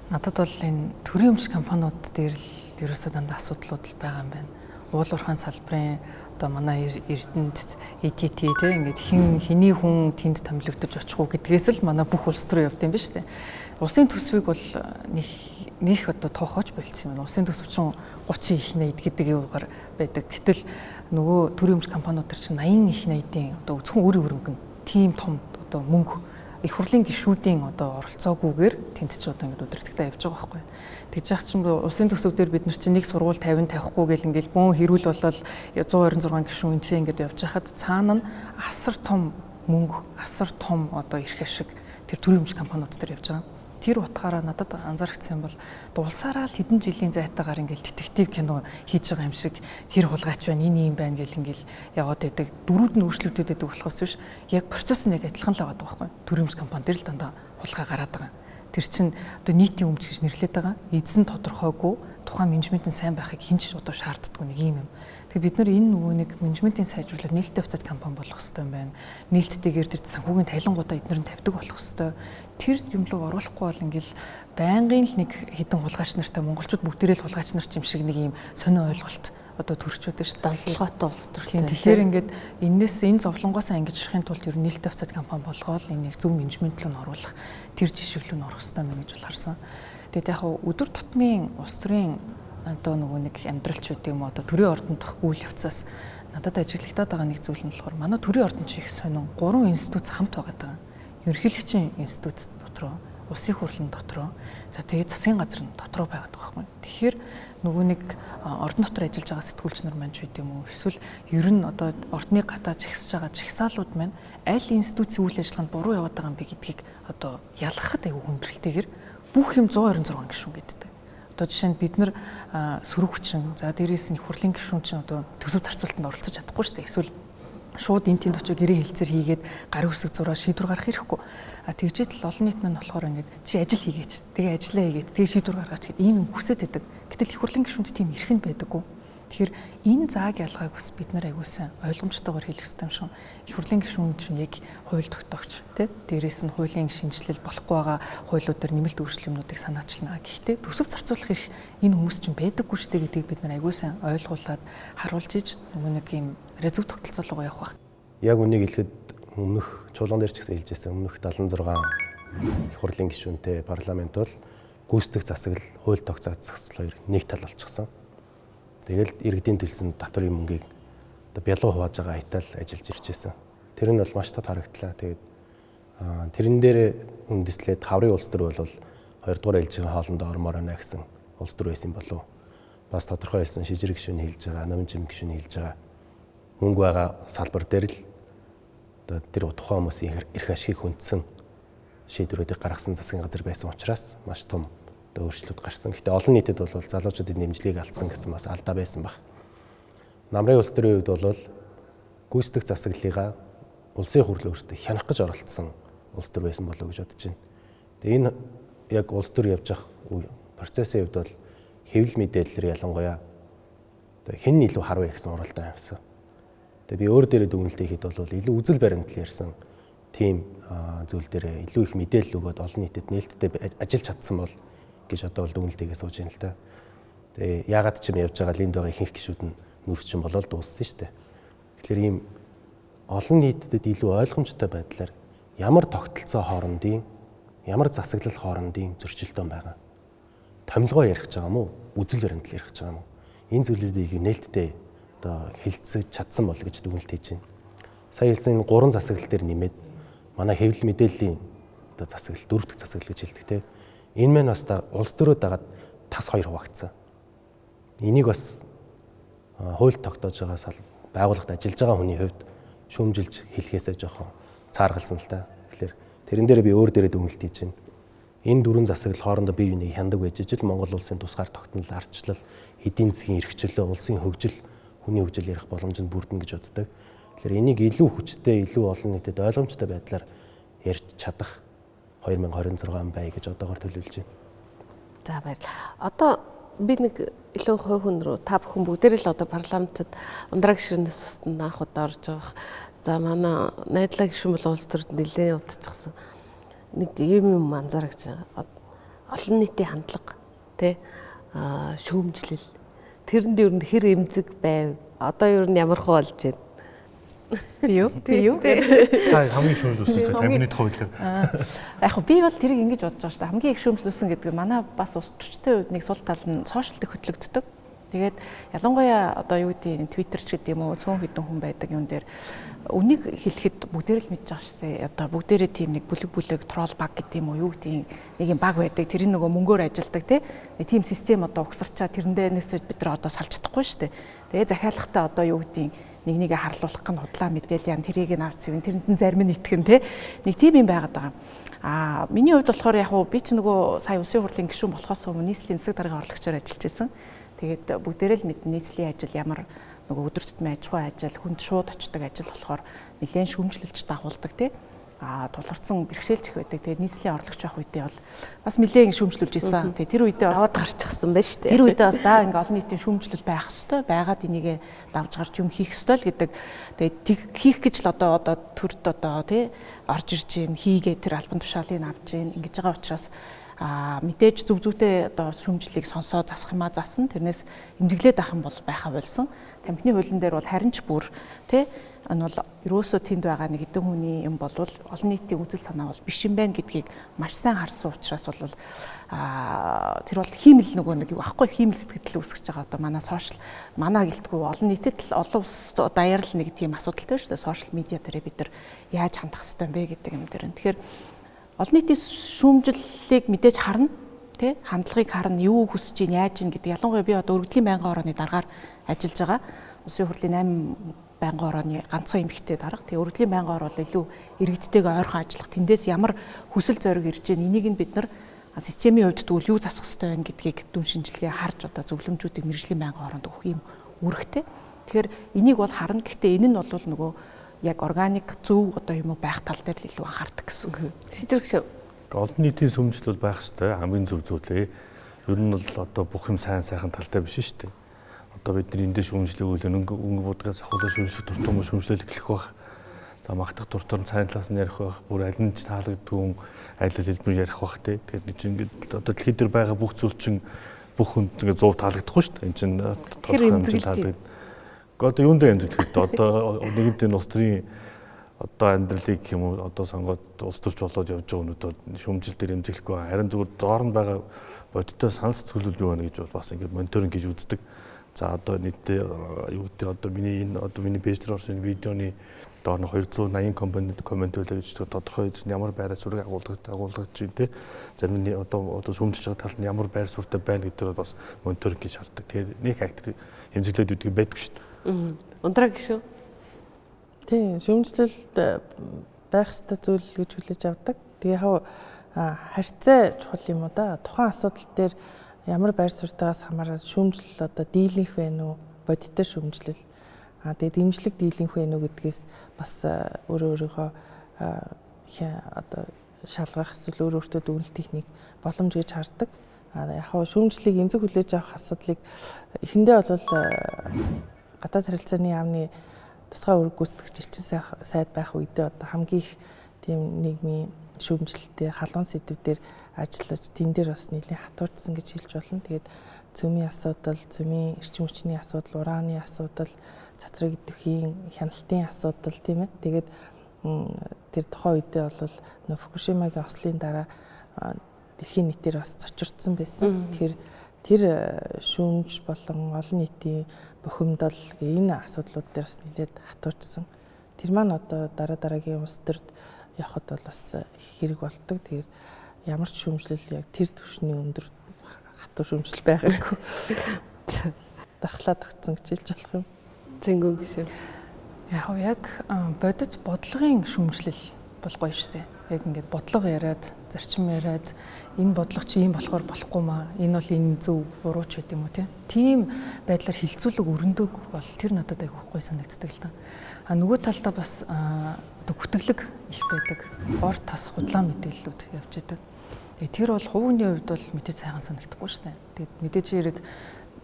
надад бол энэ төрийн өмч компаниуд дээр л ерөөсөө дандаа асуудлууд л байгаа юм байна. Уул уурхайн салбарын одоо манай Эрдэнэт ETT тийм ингээд хэний хүн тэнд томилогдож очих уу гэдгээс л манай бүх улс руу явд юм байна шүү дээ. Улсын төсвийг бол нэг одоо тоохооч болцсон юм байна. Улсын төсөв чинь 30 их найд гэдэг юугаар байдаг. Гэтэл нөгөө төрийн өмч компаниуд төр чинь 80 их найдын одоо зөвхөн өөрийн хөрөнгө нь тийм том одоо мөнгө их хурлын гишүүдийн одоо оролцоогүйгээр тэнд ч одоо ингээд удирдлагтай явж байгаа байхгүй. Тэгж яах чинь улсын төсөв дээр бид нар чинь нэг сургууль 50 тавихгүй гэл ингээд бөөн хэрүүл болол 126 гишүүн чинь ингээд явж хахад цаана нь асар том мөнгө, асар том одоо эрх ашиг тэр төрийн өмч компаниуд дээр явж байгаа. Тэр утгаараа надад анзаарчихсан бол дулсаараа л хэдэн жилийн зайтаагаар ингээл детектив кино хийж байгаа юм шиг тэр хулгайч байна, энэ юм байна гэл ингээл яваад байдаг. Дөрүүд нь өөрчлөгдөд байдаг болохоос биш яг процесс нь яг адилхан л байгаа байхгүй. Төрөмж компани дээр л дандаа хулгай гараад байгаа. Тэр чинь одоо нийтийн өмч гэж нэрлэдэг байгаа. Эзэн тодорхойгүй тухайн менежмент нь сайн байхыг хинч одоо шаарддаг нэг юм. Тэгээ бид нар энэ нөгөө нэг менежментийн сайжруулалт нээлттэй хувьцаат компани болох хэрэгтэй юм байна. Нээлттэйгээр тэр санхүүгийн тайлангуудаа эдгээр нь тавьдаг болох хэрэгтэй. Тэр юм руу оруулахгүй бол ингээл байнгын л нэг хідэн хулгайч нартай монголчууд бүгдээрээ л хулгайч нар юм шиг нэг юм сонио ойлголт одоо төрчөөд шүү дээ. Данслогоотой улс төртэй. Тэгэхээр ингээд энэ зовлонгоос ангижрахын тулд ер нь нээлттэй хувьцаат компани болгоод энийг зөв менежмент рүү оруулах, тэр жишээлүүд нь орох хэрэгтэй мэн гэж бол харсан. Тэгээд яг өдөр тутмын улс төрийн одоо нөгөө нэг амьдралч үгүй юм одоо төрийн ордонд дах үйл явцаас надад ажиглагдаад байгаа нэг зүйл нь болохоор манай төрийн ордон чи их сонин 3 институт хамт байгаа. Ерөнхийлөгчийн институт дотроо, улсын хурлын дотроо, за тэгээд засгийн газар нь дотроо байгаад байгаа байхгүй. Тэгэхээр нөгөө нэг ордон дотор ажиллаж байгаа сэтгүүлч нар маань ч үгүй юм уу эсвэл ер нь одоо ордны гадаа жигсэж байгаа жигсаалууд маань аль институцийн үйл ажиллагаанд буруу яваад байгаа юм бэ гэдгийг одоо ялгахад аюу хүндрэлтэйгээр бүх юм 126 гишүүн гэдэг. Одоо жишээ нь бид нар сөрөг хүчин, за дээрээс нь хурлын гишүүн чинь одоо төсөв зарцуулалтанд оролцож чадахгүй шүү дээ. Эсвэл шууд энэ тэнд очиж гэрээ хэлцээр хийгээд гарын үсэг зураа шийдвэр гаргах хэрэггүй. Тэгжээд л олон нийт маань болохоор ингээд чи ажил хийгээч. Тэгээ ажиллаа хийгээд тэгээ шийдвэр гаргаач гэдэг ийм юм хүсэж байдаг. Гэтэл их хурлын гишүүнд тийм эрх нь байдаггүй. Тэгэхээр энэ зааг ялгааг бас бид нар аягуулсан ойлгомжтойгоор хэлэх хэрэгтэй юм шиг. Их хурлын гишүүн чинь яг хууль тогтоогч тий дээрээс нь хуулийн шинжилэл болохгүй байгаа хуулиудаар нэмэлт өөрчлөлтүүдийг санаачлана. Гэхдээ төсөв зарцуулах эрх энэ хүмүүс чинь байдаггүй шүү дээ гэдгийг бид нар аягуулсан ойлгуулад харуулж иж нөгөө нэг юм зөв тогтолцоолгоо явах байх. Яг үнийг хэлэхэд өмнөх чуулган дээр ч гэсэн хэлжсэн өмнөх 76 их хурлын гишүүнтэй парламент бол гүйцэтгэх засаглал, хууль тогтоох засаглал хоёр нэг тал болчихсон. Тэгэл иргэдийн төлсөн татварын мөнгийг одоо бялуу хувааж байгаа хайтал ажиллаж ирчихсэн. Тэр нь бол маш тод харагдлаа. Тэгээд тэрэн дээр үндэслээд хаврын улс төр бол 2 дугаар ээлжийн хоолндоо ормоор байна гэсэн улс төр байсан болов. Бас тодорхой хэлсэн шижрэг гишүүн хэлж байгаа, номын жим гишүүн хэлж байгаа мөнгө байгаа салбар дээр л одоо тэр тухайн хүмүүсийн эрх ашигыг хүндсэн шийдвэрүүдийг гаргасан засгийн газар байсан учраас маш том өөрчлөлт гарсан. Гэхдээ олон нийтэд бол залуучуудын нэмжлэгийг алдсан гэсэн бас алдаа байсан баг. Намрын улс төрийн хувьд бол гүйцэтгэх засаглалыгаа улсын хурл өөртөө хянах гэж оролцсон улс төр байсан болов уу гэж бодож байна. Тэгээ энэ яг улс төр явж явах процессын хувьд бол хэвлэл мэдээлэлээр ялангуяа хэн илүү харвэ гэсэн уралдаан явсан. Тэгээ би өөр дээрээ дүгнэлт хийхэд бол илүү үзэл баримтал ярьсан тийм зүйл дээр илүү их мэдээлэл өгөөд олон нийтэд нээлттэй ажиллаж чадсан бол гэж одоо бол дүгнэлтийгээ сууж байна л да. Тэгээ яагаад ч юм явж байгаа линд байгаа ихэнх гишүүд нь нүрсчин болол дууссан шүү дээ. Тэгэхээр ийм олон нийтэд илүү ойлгомжтой байдлаар ямар тогтолцоо хоорондын ямар засаглал хоорондын зөрчилдөөн байгаа. Томилгоо ярих гэж байгаа мó, үзэл баримтал ярих гэж байгаа мó. Энэ зүйлүүдийг илүү нээлттэй одоо хэлцэж чадсан бол гэж дүгнэлт хийж байна. Сая хэлсэн 3 засаглал дээр нэмээд манай хэвлэл мэдээллийн одоо засаглал 4 дахь засаглал гэж хэлдэг те. Энэ мань бас улс төрөө дагаад тас 2 хуваагдсан. Энийг бас хууль тогтоож байгаа байгууллагад ажиллаж байгаа хүний хувьд шүүмжилж хэлхээсээ жоохон цааргалсан л та. Тэгэхээр тэрэн дээр би өөр дээрээ дүгнэлт хийж байна. Энэ 4 засаглал хоорондоо бие биенийг хяндаг байж ижил Монгол улсын тусгаар тогтнол, ардчлал, эдийн засгийн эрхчлөө, улсын хөгжил, хүний хөгжил ярих боломжинд бүрдэнэ гэж боддог. Тэгэхээр энийг илүү хүчтэй, илүү олон нийтэд ойлгомжтой байдлаар ярьж чадах 2026 он бай гэж одоогоор төлөвлөж байна. За баярлалаа. Одоо би нэг илүү хувь хүн рүү та бүхэн бүгдээрээ л одоо парламентод ундраа гишүүнээс устна анх удаа орж байгаа. За манай найдлаа гишүүн бол улс төрд нэлээд удажчихсан. Нэг юм анзаарч байгаа. Олон нийтийн хандлага тий шүүмжлэл тэрэнд ер нь хэр эмзэг байв. Одоо ер нь ямар хөө болж байна. Би юу? Та хамгийн шүүмжлүүлсэн 50-ны хувьлаа. Яг би бол тэрийг ингэж бодож байгаа шүү дээ. Хамгийн их шүүмжлүүлсэн гэдэг нь манай бас ус төрчтэй үед нэг сул тал нь сошиалд хөтлөгддөг. Тэгээд ялангуяа одоо юу гэдэг Twitter ч гэдэг юм уу цөөн хэдэн хүн байдаг юм дээр үнийг хэлэхэд бүгдээр л мэдж байгаа шүү дээ. Одоо бүгдээрээ тийм нэг бүлэг трол баг гэдэг юм уу юу гэдэг нэг юм баг байдаг. Тэр нөгөө мөнгөөр ажилдаг тийм систем одоо угсарчаа тэрэндээс бид нар одоо салж чадахгүй шүү дээ. Тэгээд захиалгатаа одоо юу гэдэг нэг нэгэ харлуулах гэн худлаа мэдээлэл яа тэрийг нь авч ивэн тэрэнд нь зарим нь итгэн нэг тийм юм байгаад байгаа. Миний хувьд болохоор яг би ч нөгөө сая улсын хурлын гишүүн болохоос өмнө нийслэлийн засаг даргын орлогчоор ажиллаж байсан. Тэгээд бүгдээрээ л мэднэ нийслэлийн ажил ямар нөгөө өдөр тутмын аж ахуй ажил хүнд шууд очдог ажил болохоор нэлээд шүүмжлэлж дагуулдаг тулгарсан бэрхшээлч их байдаг. Тэгээд нийслэлийн орлогч байх үедээ бол бас нэлээд шүүмжлүүлж исэн. Тэгээд тэр үедээ бас даваад гарчихсан байна шүү дээ. Тэр үедээ бас ингээ олон нийтийн шүүмжлэл байх ёстой. Байгаад энийг давж гарч юм хийх ёстой л гэдэг. Тэгээд хийх гэж л одоо төрд орж ирж гин хийгээ тэр албан тушаалыг авж гин ингэж байгаа учраас мэдээж зөв зүйтэй одоо шүүмжлэлийг сонсоо засах юмаа заасан. Тэрнээс эмзэглээд авах юм бол байхаа болсон. Тамхины хуулийн дээр бол харин ч бүр энэ бол ерөөсөө тэнд байгаа нэг хэдэн хүний юм бол олон нийтийн үзэл санаа бол биш юм байна гэдгийг маш сайн харсан учраас бол тэр бол хиймэл нөгөө нэг юу ахгүй хиймэл сэтгэл үүсгэж байгаа одоо манай гэлтгүй олон нийтэд л олон улс даяарл нэг тийм асуудалтай шүү дээ. Сошиал медиа дээр бид нар яаж хандах ёстой юм бэ гэдэг юм дээр. Тэгэхээр олон нийтийн шүүмжлэлийг мэдээж харна хандлагыг харна юу хүсэж ийн яаж ийн гэдэг. Ялангуяа би одоо өргөдлийн байнгын орооны дараагаар ажиллаж байгаа. Улсын хурлын 8 байнгын орооны ганцхан эмэгтэй дарга. Тэгээ өргөдлийн байнгын ороо бол илүү иргэдтэйгээ ойрхон ажиллах тэндээс ямар хүсэл зориг ирж ийн энийг нь бид нар системийн хувьд тэгвэл юу засах ёстой вэ гэдгийг дүн шинжилгээ харж одоо зөвлөмжүүдийг мэргэжлийн байнгын ороонд өгөх юм үүрэгтэй. Тэгэхээр энийг бол харна. Гэхдээ энэ нь бол нөгөө яг органик зөв одоо юм уу байх тал дээр л илүү анхаардаг гэсэн үг. Шижрэг олон нийтийн сүмжил бол байх ёстой хамгийн зөв зүйлээ. Ер нь бол одоо бүх юм сайн сайхан талтай биш шүү дээ. Одоо бид нар эндээ шүүмжлэх үйл өнгө будгаас ахуулаад шүүмжлэх дуртам шүүмжлэл эхлэх байх. За магтах дуртам сайн талаас нь ярих байх. Бүр аль нь таалагддгүй аль хэлбэр ярих байх те. Тэгээд нэг ингээд одоо дэлхийд дээр байгаа бүх зүйл чинь бүх хүнд ингээд 100 таалагдахгүй шүү дээ. Энд чинь тодорхой хэмжээнд таалагддаг. Одоо юунд эмзэглэхэд одоо нэгэнтийн улс төрийн одоо амьдралыг юм уу одоо сонгоод улс төрч болоод явж байгаа өнөдөө шүүмжил дээр эмзэглэхгүй харин зүгээр доор нь байгаа бодиттой санс төлөвлөл юу байна гэж бол бас ингээд мониторинг хийж үздэг. За одоо нийтдээ юу гэдэг одоо миний пэйж дээр орсон видеоны доор нь 280 коммент байлаа гэж тодорхой ямар байраа сүрэг агуулгаж чинь те зарим нь одоо шүүмжилж байгаа тал нь ямар байр суурьтай байна гэдэг бол бас мониторинг хийж хардаг. Тэгэхээр нэг актив эмзэглээд үүдэг байдаг шүү дээ. Ундраа гişүү. Тийм, шүүмжлэлд байх ёстой зүйл гэж хүлээж авдаг. Тэгээ харьцаа чухал юм уу да. Тухайн асуудал дээр ямар байр суурьтайгаас хамаараад шүүмжлэл одоо дийлэнх вэ нү, бодиттой шүүмжлэл. Тэгээд дэмжлэг дийлэнх вэ нү гэдгээс бас өөрийнхөө одоо шалгах эсвэл өөртөө дүгнэлт техник боломж гэж хардаг. Яг шүүмжлэлийг эмзэг хүлээж авах асуудлыг эхэндээ бол гадаад харилцааны яамны тусгай үүрэг гүйцэтгэгч элчин сайд байх үедээ одоо хамгийн их тийм нийгмийн шүүмжлэлтэй халуун сэдвээр ажиллаж тэн дээр бас нэлийн хатуурдсан гэж хэлж болно. Тэгээд цөмийн асуудал, цөмийн эрчим хүчний асуудал, урааны асуудал, цацраг идэвхийн хяналтын асуудал тийм ээ. Тэгээд тэр тухайн үедээ бол Фукушимагийн ослын дараа дэлхийн нийтээр бас цочирдсан байсан. Тэгэхээр тэр шүүмж болон олон нийтийн бухимдал энэ асуудлууд дээр бас нэлээд хатуурчсан. Тэр маань одоо дараагийн улс төрд явхад бол бас хэрэг болдог. Тэгэхээр ямар ч шүүмжлэл яг тэр түвшний өндөр хатуу шүүмжлэл байгаагүй. Дархлаад тагцсан гэж хэлж болох юм. Зэнгүүн гişүү. Яг бодит бодлогын шүүмжлэл бол гоё шүү дээ. Яг ингээд бодлого яриад, зарчим яриад энэ бодлого чи ийм болохоор болохгүй маа. Энэ бол энэ зөв буруу ч гэдэг юм уу тийм байдлаар хилцүүлэг өрнөдөг бол тэр надад айгүй гоё санагддаг л та. Нөгөө талдаа бас одоо гүтгэлэг их байдаг. Ор тас худлаа мэдээллүүд явж идэг. Тэгээ тэр бол хувийн хувьд бол мэдээж сайхан санагдахгүй шүү дээ. Тэгээд мэдээж хэрэг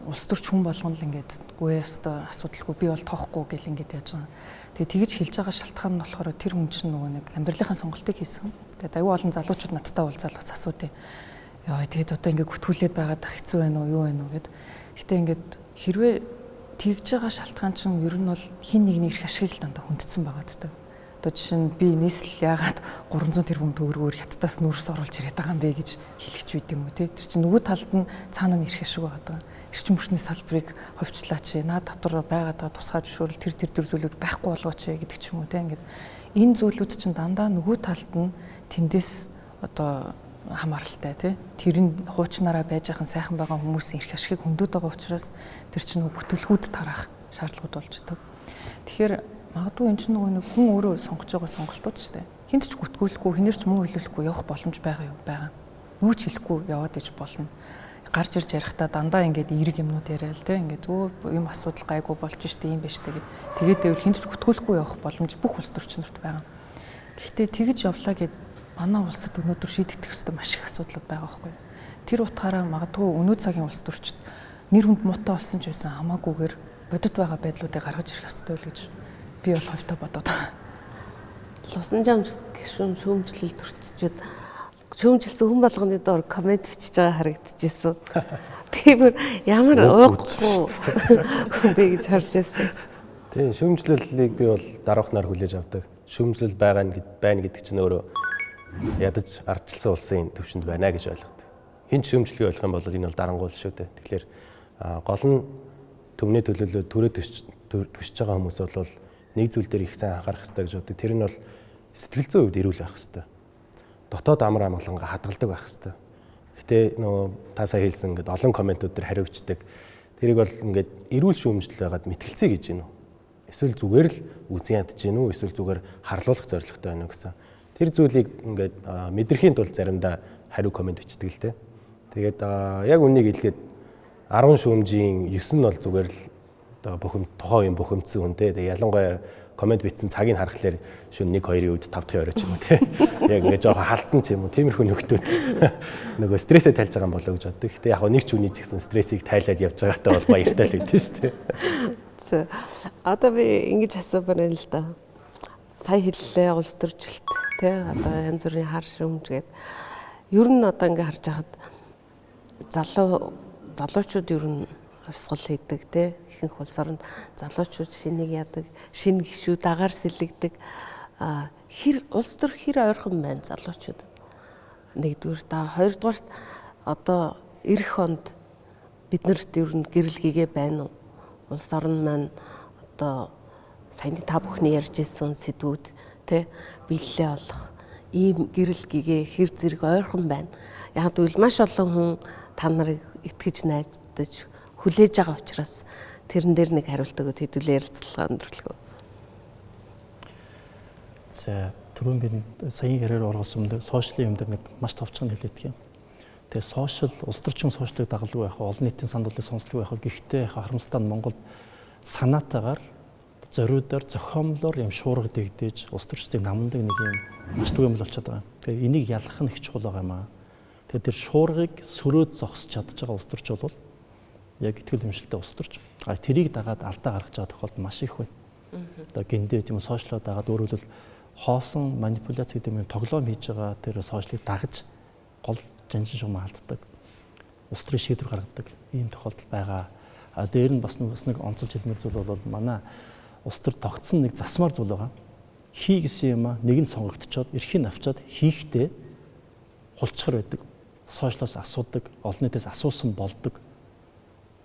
улс төрч хүн болгоно л ингээд гүй яста асуудалгүй би бол тоохгүй гэл ингээд яаж байгаа. Тэгээ тэгж хэлж байгаа шалтгаан нь болохоор тэр хүн чинь нөгөө нэг амьдралынхаа сонголтыг хийсэн. Тэгээд аюу олон залуучууд надтай уулзаад бас асуудیں۔ Яа тэгээд одоо ингээд гүтгүүлээд байгаад хэцүү байна уу юу байна уу гэд. Гэтэ ингээд хэрвээ тэгж байгаа шалтгаан чинь ер нь бол хин нэгний эрх ашиг л дандаа хүндсэн байгаад. Одоо жишээ нь би нийслэл яагаад 300 тэрбум төгрөгөөр хятадаас нүүрс оруулж ирээд байгаа юм бэ гэж хэлэх ч үгүй юм уу те. Тэр чинь нөгөө талд нь цаана нь ирэх ашиг байгаа. Эрчим хүчний салбарыг ховчлаач, наад татвар байгаад байгаа тусгай зөвшөөрөл тэр зүйлүүд байхгүй болгооч гэдэг ч юм уу те. Ингээд энэ зүйлүүд чинь дандаа нөгөө талд нь тэндээс одоо хамааралтай тий. Тэр нь хуучнараа байж ахын сайхан байгаа хүмүүсийн эрх ашигыг хөндөд байгаа учраас тэр чинь нөгөө бүтэлгүүд тарах шаардлагууд болж идэг. Тэгэхээр магадгүй энэ чинь нөгөө нэг хүн өөрөө сонгож байгаа сонголтууд шүү дээ. Хинт ч гүтгүүлэхгүй, хинээр ч муу хэлүүлэхгүй явах боломж байгаа юм байгаа. Юу ч хэлэхгүй яваад иж болно. Гарч ирж ярихдаа дандаа ингээд эерэг юмнууд яриа л тий. Ингээд юм асуудал гайгүй болж штэ юм байна штэ гэд. Тэгээд байвал хинт ч гүтгүүлэхгүй явах боломж бүх улс төрчнөрт байгаа. Гэхдээ тэгж явлаа гэд манай улсад өнөөдөр шийдэгдэх ёстой маш их асуудлууд байгаа байхгүй. Тэр утгаараа магадгүй өнөө цагийн улс төрчид нэр хүнд муутай болсон ч байсан хамаагүйгээр бодит байгаа байдлуудыг гаргаж ирэх ёстой л гэж би бол хавтаа бодоод байна. Лусан жамж гişүн шүүмжлэл төрччихэд шүүмжилсэн хүн болгоны доор комент бичиж байгаа харагдчихсэн. Би бүр ямар уухгүй хүн бэ гэж харж байсан. Тийм шүүмжлэлийг би бол дараахнаар хүлээж авдаг. Шүүмжлэл байна гэдэг чинь өөрөө ядаж ардчилсан улсын төвшөнд байна гэж ойлгодог. Хин ч шүүмжлэгийг ойлгох юм бол энэ бол дарангуул шүү дээ. Тэгэхээр гол нь төвний төлөөлөлөд төрөө төсөж байгаа хүмүүс бол нэг зүйл дээр их сайн анхаарах хэрэгтэй гэж боддог. Тэр нь бол сэтгэл зүйн хувьд эрүүл байх хэрэгтэй. Дотоод амар амгалангаа хадгалдаг байх хэрэгтэй. Гэтэ нөгөө та сая хэлсэн ингээд олон комментууд дээр хариуцдаг. Тэрийг бол ингээд эрүүл шүүмжлэл байгаад мэтгэлцээ гэж гинүү. Эсвэл зүгээр л үзэн ядж гинүү, эсвэл зүгээр харлуулах зорилготой байна уу гэсэн. Тэр зүйлийг ингээд мэдрэхийн тулд заримдаа хариу коммент бичдэг л те. Тэгээд яг үнийг хэлгээд 10 шүүмжийн 9 нь бол зүгээр л одоо тухайн үеийн бухимдсан хүн те. Тэгээд ялангуяа коммент бичсэн цагийг харахаар шөнө 1-2-ийн үед 5 дахь орой ч юм уу те. Яг ингээд жоохон халтсан ч юм уу. Тиймэрхүү нөхдүүд нөгөө стрессээ тайлж байгаа юм болоо гэж боддог. Гэтэ яг нэг ч үний ч гэсэн стрессийг тайлаад явж байгаатай бол баяртай л үүдэн шүү дээ. Одоо би ингэж асуумаар байна л да. Сая хэллээ улс төрчлөлт тий одоо янз бүрийн хар шүүмж гээд ер нь одоо ингээ харж байхад залуучууд ер нь хувьсгал хийдэг тий ихэнх улс оронд залуучууд шинийг яадаг шинэ гişүүд агаар сэлэгдэг хэр улс төр хэр ойрхон байна залуучууд нэгдүгээр та хоёрдугаарт одоо эх онд биднэрт ер нь гэрэл гээгээ байна уу улс орн маань одоо саяны та бүхний ярьж ирсэн сэдвүүд тэ биелэлээ олох ийм гэрэл гээгээ хэр зэрэг ойрхон байна. Яг гэвэл маш олон хүн та нарыг итгэж найдаж хүлээж байгаа учраас тэрэн дээр нэг хариулт өгөөд хэдүүлээ ярилцлага өндөрлөгөө. За түрүүн би саяны яриаар оргосон юм дээр сошиалын юм дээр нэг маш товчхон хэлээд юм. Тэгээ сошиал улс төрчин сошиалыг дагалдаг байх, олон нийтийн сандуулыг сонсдог байх. Гэхдээ харамсалтай нь Монгол санаатаагаар зориудаар зохиомлоор юм шуурга дэгдэж улс төрчдийг намдаг нэг юм маш түгээмэл болчиход байгаа. Тэгээ энийг ялах нь их чухал байгаа юм аа. Тэгээ тэр шуургыг сөрөөд зогсож чадж байгаа улс төрч бол яг итгэл эмшилтэй улс төрч. Тэрийг дагаад алдаа гаргаж байгаа тохиолдол маш их байна. Одоо гиндээ тийм сошиалоо дагаад өөрөлдөл хоосон манипуляц гэдэг юм тоглоом хийж байгаа тэр сошиалыг дагаж гол жанжин шугам алддаг. Улс төрийн шийдвэр гаргадаг ийм тохиолдол байгаа. Дээр нь бас нэг онцолж хэлмээр зүйл бол манай улс төр тогтсон нэг засмаар зүйл байгаа. Хий гэсэн юм аа нэг нь сонгогдчиход эрхийг авчаад хийхдээ хулчгаар байдаг. Сошиалоос асуудаг, олон нийтээс асуусан болдог.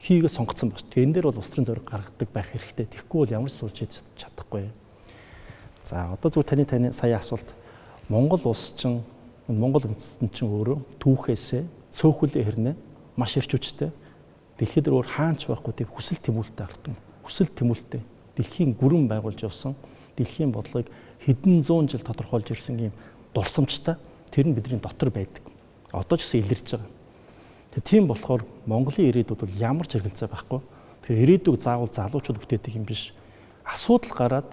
Хийгээ сонгоцсон байна. Тэгээ энэ дээр бол улс төрийн зориг гаргадаг байх хэрэгтэй. Тэгэхгүй бол ямар ч зүйл хийж чадахгүй. За одоо зөв таны сая асуулт Монгол улс чинь Монгол үндэстэн чинь өөрөө түүхээсээ цөөхөлөө хэрнээ маш ирч хүчтэй. Дэлхийд өөр хаанч байхгүй тийм хүсэл тэмүүлэлтэй артсан. Хүсэл тэмүүлэлтэй дэлхийн гүрэн байгуулж явсан дэлхийн бодлогыг хэдэн зуун жил тодорхойлж ирсэн ийм дурсамжтай тэр нь бидний дотор байдаг. Одоо ч гэсэн илэрч байгаа. Тэгээ тийм болохоор Монголын ирээдүйд бол ямар ч хэрэгэлцээ байхгүй. Тэгэхээр ирээдүйг заавал залуучууд бүтээдэг юм биш. Асуудал гараад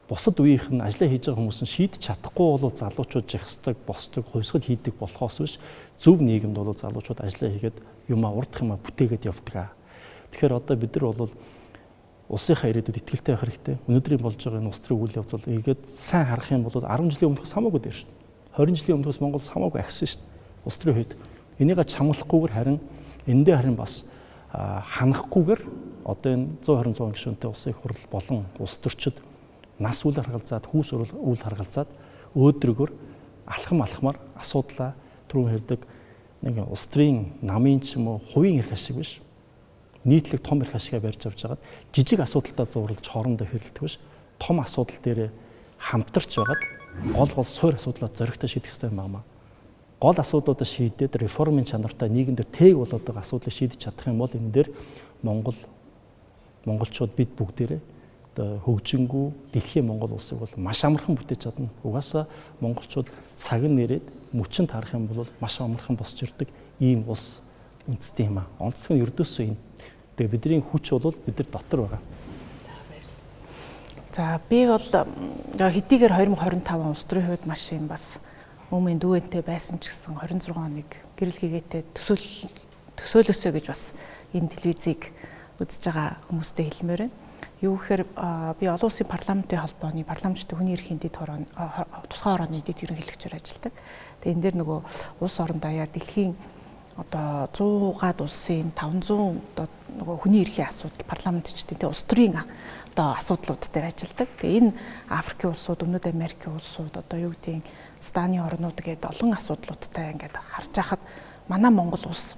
бусад үеийнх нь ажиллаа хийж байгаа хүмүүс нь шийдэж чадахгүй бол залуучууд жигсдэг, босдог, хувьсгал хийдэг болохоос биш зөв нийгэмд бол залуучууд ажиллаа хийгээд юмаа урдах юмаа бүтээгээд явдаг. Тэгэхээр одоо бид нар бол улсынхаа ирээдүйд итгэлтэй байх хэрэгтэй. Өнөөдрийн болж байгаа энэ улс төрийн үйл явц бол ийгээд сайн харах юм бол 10 жилийн өмнөхөөс хамаагүй дээр шүү дээ. 20 жилийн өмнөхөөс Монгол хамаагүй агсан шүү дээ. Улс төрийн үед энийг чамлахгүйгээр харин эндээ харин бас ханахгүйгээр одоо энэ 126 гишүүнтэй улсын их хурл болон улс төрчид нас үйл харгалзаад, хүүс үйл харгалзаад өөдрөгөр алхамар асуудлаа түрүүн хэрдэг нэг улс төрийн намын ч юм уу хувийн эрх ашиг биш. Нийтлэг том эрх ашигаа барьж авч байгаад жижиг асуудалтай зурлаж хоорондоо хэрэлдэх биш. Том асуудал дээр хамтарч байгаад гол суур асуудлаа зоригтой шийдэх хэрэгтэй юм байна. Гол асуудлуудаа шийдээд реформын чанартай нийгэмдэр тээг болоод байгаа асуудлыг шийдэж чадах юм бол энэ дээр монголчууд бид бүгдээрээ одоо хөгжингүү дэлхийн Монгол улсыг бол маш амархан бүтээж чадна. Угаасаа монголчууд цаг нь нэрээд мөчөнд харах юм бол маш амархан босч ирдэг ийм улс үндэстэй юм аа. Онцлог нь ердөөсөө энэ. Тэгээ бидний хүч бол бид нар дотор байгаа. За би бол хэдийгээр 2025 улс төрийн хувьд маш юм бас өмнө дүүэнтэй байсан ч гэсэн 26 хоног гэрэл хийгээтэй төсөөлөсөө гэж бас энэ телевизийг үзэж байгаа хүмүүстээ хэлмээр байна. Юу гэхээр би олон улсын парламентын холбооны парламентчдын хүний эрхийн дэд хорооны тусгай хорооны дэд ерөнхийлөгчөөр ажилладаг. Тэгээ энэ дээр нөгөө улс орон даяар дэлхийн одоо 100-аад улсын 500 одоо нөгөө хүний эрхийн асуудал парламентчдын тэ улс төрийн одоо асуудлууд дээр ажилладаг. Тэгээ энэ Африкийн улсууд, Өмнөд Америкийн улсууд одоо юу гэдгийг Станы орнууд гэдэг олон асуудлуудтай ингээд харж байхад манай Монгол улс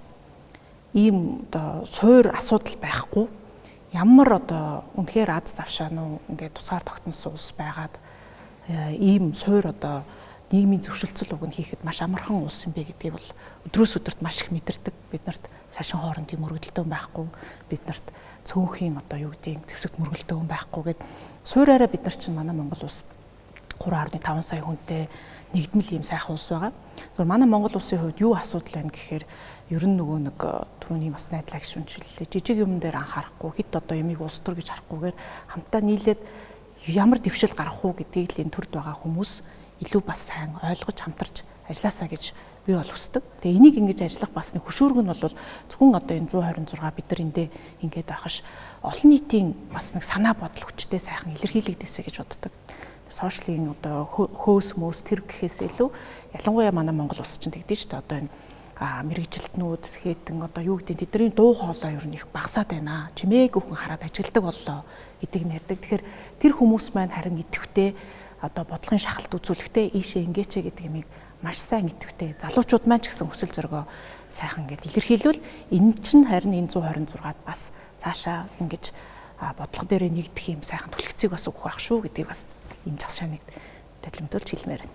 ийм одоо суур асуудал байхгүй ямар одоо үнэхээр аз завшаануу ингээд тусгаар тогтносон улс байгаад ийм суур одоо нийгмийн зөвшөлтсөл уг нь хийхэд маш амархан улс юм бэ гэдгийг бол өдрөөс өдөрт маш их мэдэрдэг. Биднэрт шашин хоорондын мөргөлдөөн байхгүй, биднэрт цөөнхийн одоо юу гэдгийг зэвсэгт мөргөлдөөн байхгүй гэд суураараа бид нар чинь манай Монгол улс 3.5 сая хүнтэй нэгдмэл ийм сайхан улс байгаа. Тэгвэл манай Монгол улсын хувьд юу асуудал байна гэхээр ер нь нөгөө нэг түрүүний бас найдлаа гişүнчлээ. Жижиг юм дээр анхаарахгүй, хит одоо ямиг улс төр гэж харахгүйгээр хамтаа нийлээд ямар дэвшил гарах уу гэдгийг л энэ төрд байгаа хүмүүс илүү бас сайн ойлгож хамтарч ажилласаа гэж би бол хүсдэг. Тэгээ энийг ингэж ажиллах бас нэг хөшүүрэг нь бол зөвхөн одоо энэ 126 бид нар эндээ ингэж байхаш олон нийтийн бас нэг санаа бодол хүчтэй сайхан илэрхийлэгдээсэ гэж боддог. Сошиалын одоо хөөс мөөс тэр гэхээс илүү ялангуяа манай Монгол улс чинь тэгдэж шүү дээ. Одоо энэ мэрэгжилтнүүд хэдэн одоо юу гэдэг тэдний дуу хоолой ер нь их багасаад байна. Чимээгүй хүн хараад ажилдаг боллоо гэдэг юм ярьдаг. Тэгэхээр тэр хүмүүс маань харин идэвхтэй одоо бодлогын шахалт үзүүлэхдээ ийшээ ингээч гэдэг юмыг маш сайн идэвхтэй залуучууд маань ч гэсэн хүсэл зоригоо сайхан ингээд илэрхийлвэл энэ чинь харин энэ 126-ад бас цаашаа ингэж бодлого дээрээ нэгдэх юм сайхан түлхцгийг бас өгөх байх шүү гэдгийг бас энэ засшааныг тайлбарлуулж хэлмээр байна.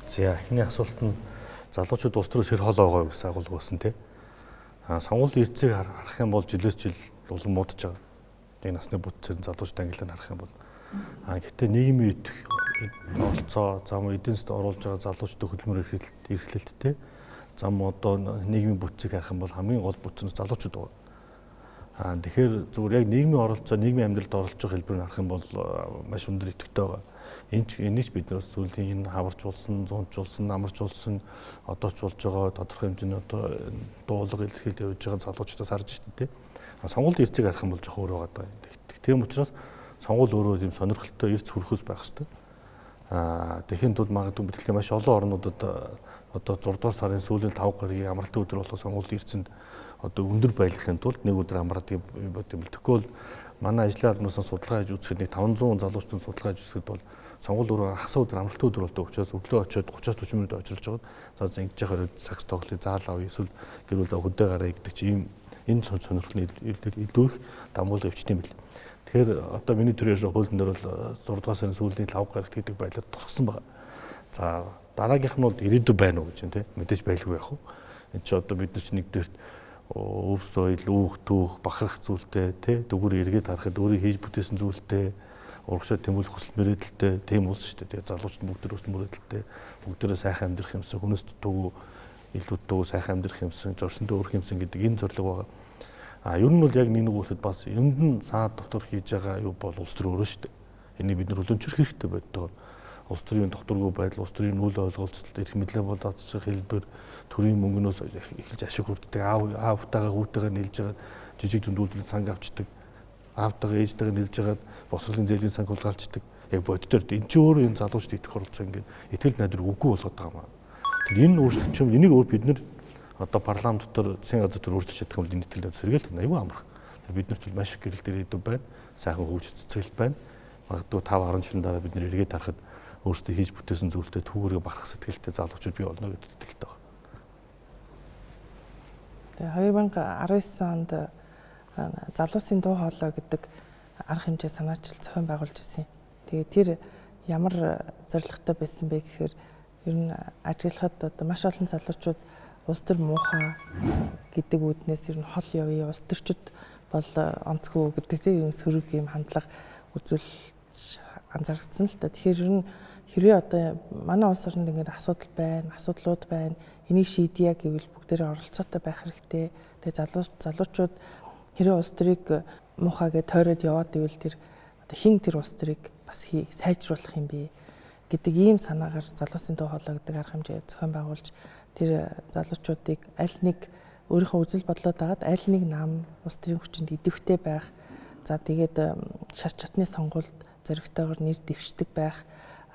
За эхний асуулт нь залуучууд улс төрөөс хэр хол байгаа гэсэн агуулга болсон тий. Сонгуулийн эрцийг харах юм бол жилээс жил улам муудаж байгаа. Энэ насны бүтцээр залуучууд ангилаар харах юм бол гэхдээ нийгмийн оролцоо зам эдийн засгт оруулж байгаа залуучдын хөдөлмөр эрхлэлттэй зам одоо нийгмийн бүтцийг харах юм бол хамгийн гол бүтц нь залуучууд байгаа. Тэгэхээр зүгээр яг нийгмийн оролцоо, нийгмийн амьдралд оролцож байгаа хэлбэрийг харах юм бол маш өндөр идэвхтэй байгаа. Энийг бид нар сүүлийн энэ хаваржуулсан, зунжуулсан, намаржуулсан одооч болж байгаа тодорхой хэмжээний одоо дуулга илэрхийлж явж байгаа залуучдаас харж штэ тий. Сонгуульд эрцийг харах юм бол жоох өөр байгаа. Тийм учраас сонгуул өөрөө тийм сонирхолтой эрц хөрөхөөс байх хэрэгтэй. Тэгэхин тул магадгүй дэлхийн маш олон орнуудад одоо 6 дугаар сарын сүүлийн 5 гаруйг амралтын өдөр болох сонгуулийн эрцэнд одоо өндөр байлгахын тулд нэг өдөр амраад юм бод юм. Тэгвэл манай ажлын албанаас судалгаа хийж үзэхэд нэг 500 залуучдын судалгаа хийж үзэхэд бол сонгуул өөрөө хагас өдөр амралтын өдөр болдог учраас өглөө очиод 30-40 минут очирч жагаад за ингэж яхаар сакс тоглоё, заал авъя, эсвэл гэрүүл хөдөө гараа гэдэг чи ийм энэ сонирхолны илүү их дамгуул өвчтэй юм бэл. Тэгэхээр одоо миний төрийн хуулийн дээр бол 6 дугаар сарын сүүлийн 5 гарагт гэдэг байдлаар тусгасан байна. За дараагийнх нь бол ирээдүй байна уу гэж юм тий. Мэдээж байлгүй яах вэ? Энд чи одоо бид нар чи нэгдүгээр өвс соёл, үүх, түүх, бахарх зүйлтэй тий. Дөгөр эргээд харахад өөрийн хийж бүтээсэн зүйлтэй, урагшаа тэмүүлэх хүсэл мөрөөдөлтэй тийм улс шүү дээ. Залуучууд бүгд өсөлт мөрөөдөлтэй, бүгдээрээ сайхан амьдрах юмсан, хүнээс дутуу, илүү дутуу сайхан амьдрах юмсан, зорсондоо өрөх юмсан гэдэг энэ зорилго байгаа. Ер нь бол яг нэг үгүйхэд бас юмд нь саад дотор хийж байгаа юу бол улс төр өөрөө шүү дээ. Энийг бид нар хөлөнчрөх хэрэгтэй байдаг. Улс төрийн докторгүй байдал, улс төрийн үйл ойлголцолд эрх мэдлээ болоодчих хэлбэр, төрийн мөнгнөөс эхэлж ашиг хүртдэг, аавтайгаа хүүтэйгээ нийлж байгаа жижиг дүндүүлэлт санг авчдаг, аавтайгаа ээжтэйгээ нийлж байгаа босрлын зээлийн санг хулгайлцдаг. Яг боддоор энэ ч өөр энэ залуучдын идэх оролцоо ингээд итгэл найдвар үгүй болоод байгаа юм. Тэгэхээр энэ өөрчлөлт юм энийг өөр бид нар одоо парламент дотор засгийн газар дотор өөрчилж чадах юм бол энэ итгэл найдвар сэргээл аюу амрах. Бид нарт маш их гэрэл дээр идэв байна. Сайхан хөгжиж цэцгэлт байна. магадгүй 5-10 жилийн дараа бид нэр эргээд харахад өөрсдөө хийж бүтээсэн зүйлтэй түүгээрээ барах сэтгэлтэй залуучууд бий болно гэдэг итгэлтэй байна. Тэгээ 2019 онд залуусын дуу хоолой гэдэг арга хэмжээ санаачил зохион байгуулж ирсэн. Тэгээ тэр ямар зорилготой байсан бэ гэхээр ер нь ажиглахад одоо маш олон залуучууд улс төр муухай гэдэг үүднээс ер нь хол явъя, улс төрчид бол онцгүй гэдэг тийм сөрөг юм хандлага үзүүлж анзаарчихсан л та. Тэгэхээр ер нь хэрвээ одоо манай улс орнд ингээд асуудал байна, асуудлууд байна, энийг шийдъя гэвэл бүгдээрээ оролцоотой байх хэрэгтэй. Тэгээ залуучууд хэрвээ улс төрийг муухай гэж тойроод яваад ивэл тэр одоо хин тэр улс төрийг бас сайжруулах юм бэ гэдэг ийм санаагаар залуусын дуу хоолой гэдэг арга хэмжээ зохион байгуулж тэр залуучуудыг аль нэг өөрийнхөө үзэл бодлоод дагаад аль нэг нам улс төрийн хүчинд идэвхтэй байх. За тэгээд шар чатны сонгуульд зоригтойгоор нэр дэвшдэг байх.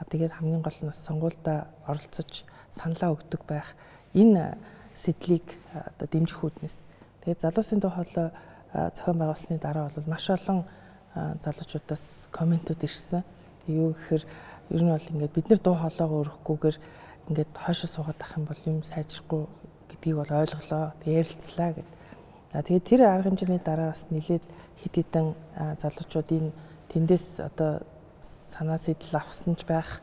Тэгээд хамгийн гол нь сонгуульдаа оролцож саналаа өгдөг байх. Энэ сэтлийг одоо дэмжих үүднээс. Тэгээд залуусын дуу хоолой зохион байгуулсны дараа бол маш олон залуучуудаас комментууд ирсэн. Юу гэхээр ер нь бол ингээд бид нар дуу хоолойгоо өрөхгүйгээр ингээд хойшоо суугаад ах юм бол юм сайжрахгүй гэдгийг бол ойлголоо. Ярилцлаа гэд. Тэгээд тэр арга хэмжээний дараа бас нэлээд хэд хэдэн залуучуудын тэндээс одоо санаа сэтэл авсан ч байх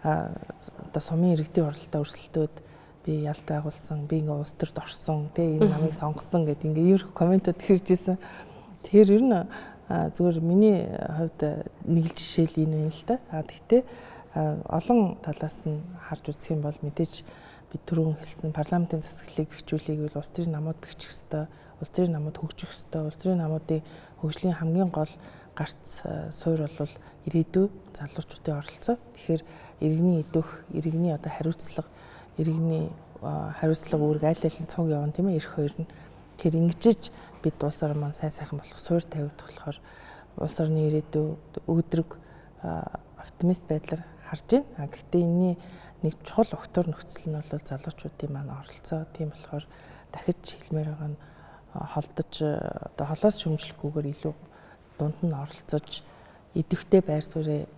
одоо сумын иргэдийн оролттой өрсөлдөөд би ялт байгуулсан, би ингээ улс төрд орсон, тэгээ энэ намыг сонгосон гэдэг ингээ ер комментод хэрж исэн. Тэгэхээр ер нь зүгээр миний хувьд нэг л жишээл энэ байна л да. Гэхдээ олон талаас нь харж үзэх юм бол мэдээж бид түрүүн хэлсэн парламентын засаглалыг бэхжүүлэхийг бол улс төрийн намууд бэхжих ёстой, улс төрийн намууд хөгжих ёстой, улс төрийн намуудын хөгжлийн хамгийн гол гарц суурь бол ирээдүй залуучуудын оролцоо. Тэгэхээр иргэний идэх, иргэний одоо хариуцлага, иргэний хариуцлага үүрэг аль аль нь цуг явна тийм ээ ирэх хоёр нь. Тэгэхээр ингэжж бид улс орн маань сайхан болох суурь тавигдах болохоор улс орны ирээдүй өөдрөг оптимист байдлаар харж байна. Гэхдээ энэний нэг чухал огтур нөхцөл нь бол залуучуудын маань оролцоо. Тийм болохоор дахиж хэлмээр байгаа нь холдож одоо холоос шөмжлөхгүйгээр илүү дунд нь оролцож идэвхтэй байр суурийг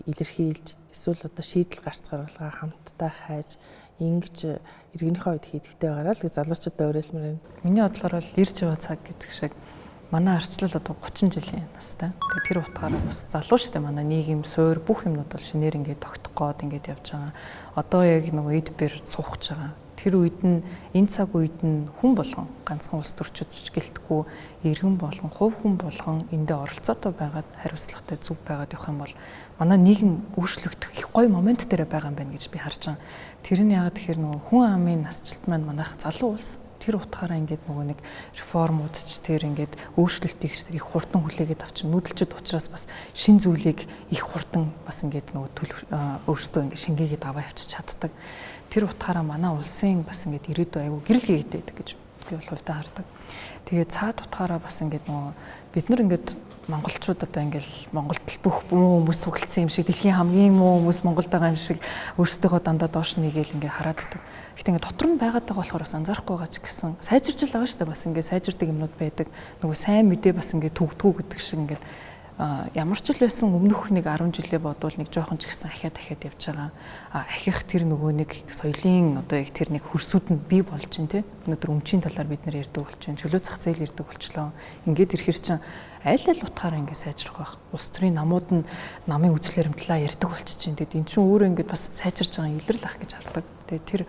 илэрхийлж эсвэл одоо шийдэл гарц гаргалгаа хамтдаа хайж ингэж иргэнийхээ үед хийдэгтэй байгаараа л залуучуудаа уриалмаар байна. Миний бодлоор бол ирж яваа цаг гэдэг шиг манай арчлал одоо 30 жилийн настай. Тэгээ тэр утгаараа бас залуу штэ манай нийгэм суурь бүх юмнууд бол шинээр ингээд тогтох гээд ингээд явж байгаа. Одоо яг нөгөө эд бэр суугч байгаа. Тэр үед нь энэ цаг үед нь хүн болгон ганцхан улс төрчид ч гэлтгүй иргэн болгон хувь хүн болгон эндээ оролцоотой байгаад хариуцлагатай зүв байгаад явах юм бол манай нийгэм өөрчлөгдөх их гоё момент дээр байгаа юм байна гэж би харж байгаа. Тэр нь яагаад тэгэхээр нөгөө хүн амын насжилт маань манайх залуу улс тэр утгаараа ингээд нөгөө нэг реформууд ч тэр ингээд өөрчлөлтийг их хурдан хүлээгээд авчин нүүдэлчд учраас бас шин зүйлийг их хурдан бас ингээд нөгөө өөрсдөө ингээд шингээгээд аваа явчих чаддаг. Тэр утгаараа манай улсын бас ингээд ирээдүй айгүй гэрэл гээтэй байдаг гэж би бол хувьдаа хардаг. Тэгээд цаад утгаараа бас ингээд нөгөө бид нар ингээд монголчууд одоо ингээл Монголд бүх муу хүмүүс сугалцсан юм шиг дэлхийн хамгийн муу хүмүүс Монголд байгаа юм шиг өөрсдөө дандаа доош нэгээл ингээ харааддаг. Гэхдээ ингээ дотор нь байгаад байгаа болохоор бас анзаарахгүй байгаа ч гэсэн сайжирч л байгаа шүү дээ. Бас ингээ сайжирдаг юмнууд байдаг. Нөгөө сайн мэдээ бас ингээ төгдгүү гэдэг шиг ингээ ямар ч л байсан өмнөх нэг 10 жилээ бодвол нэг жоохон ч ихсэн ахиад явж байгаа. Ахих тэр нөгөө нэг соёлын одоо яг тэр нэг хөрсүүд нь бий болж байна те. Өнөөдөр өмчийн талаар бид нэр ярьдаг болчихно. Чөлөө зах зээл ярьдаг болчлоо. Ингээд ирэхэр чинь аль аль утгаараа ингээд сайжрах байх. Улс төрийн намууд нь намын үзэл баримтлаа ярьдаг болчихно. Тэгээд эн чинь өөрөө ингээд бас сайжирч байгаа илрэл ах гэж хардаг. Тэгээд тэр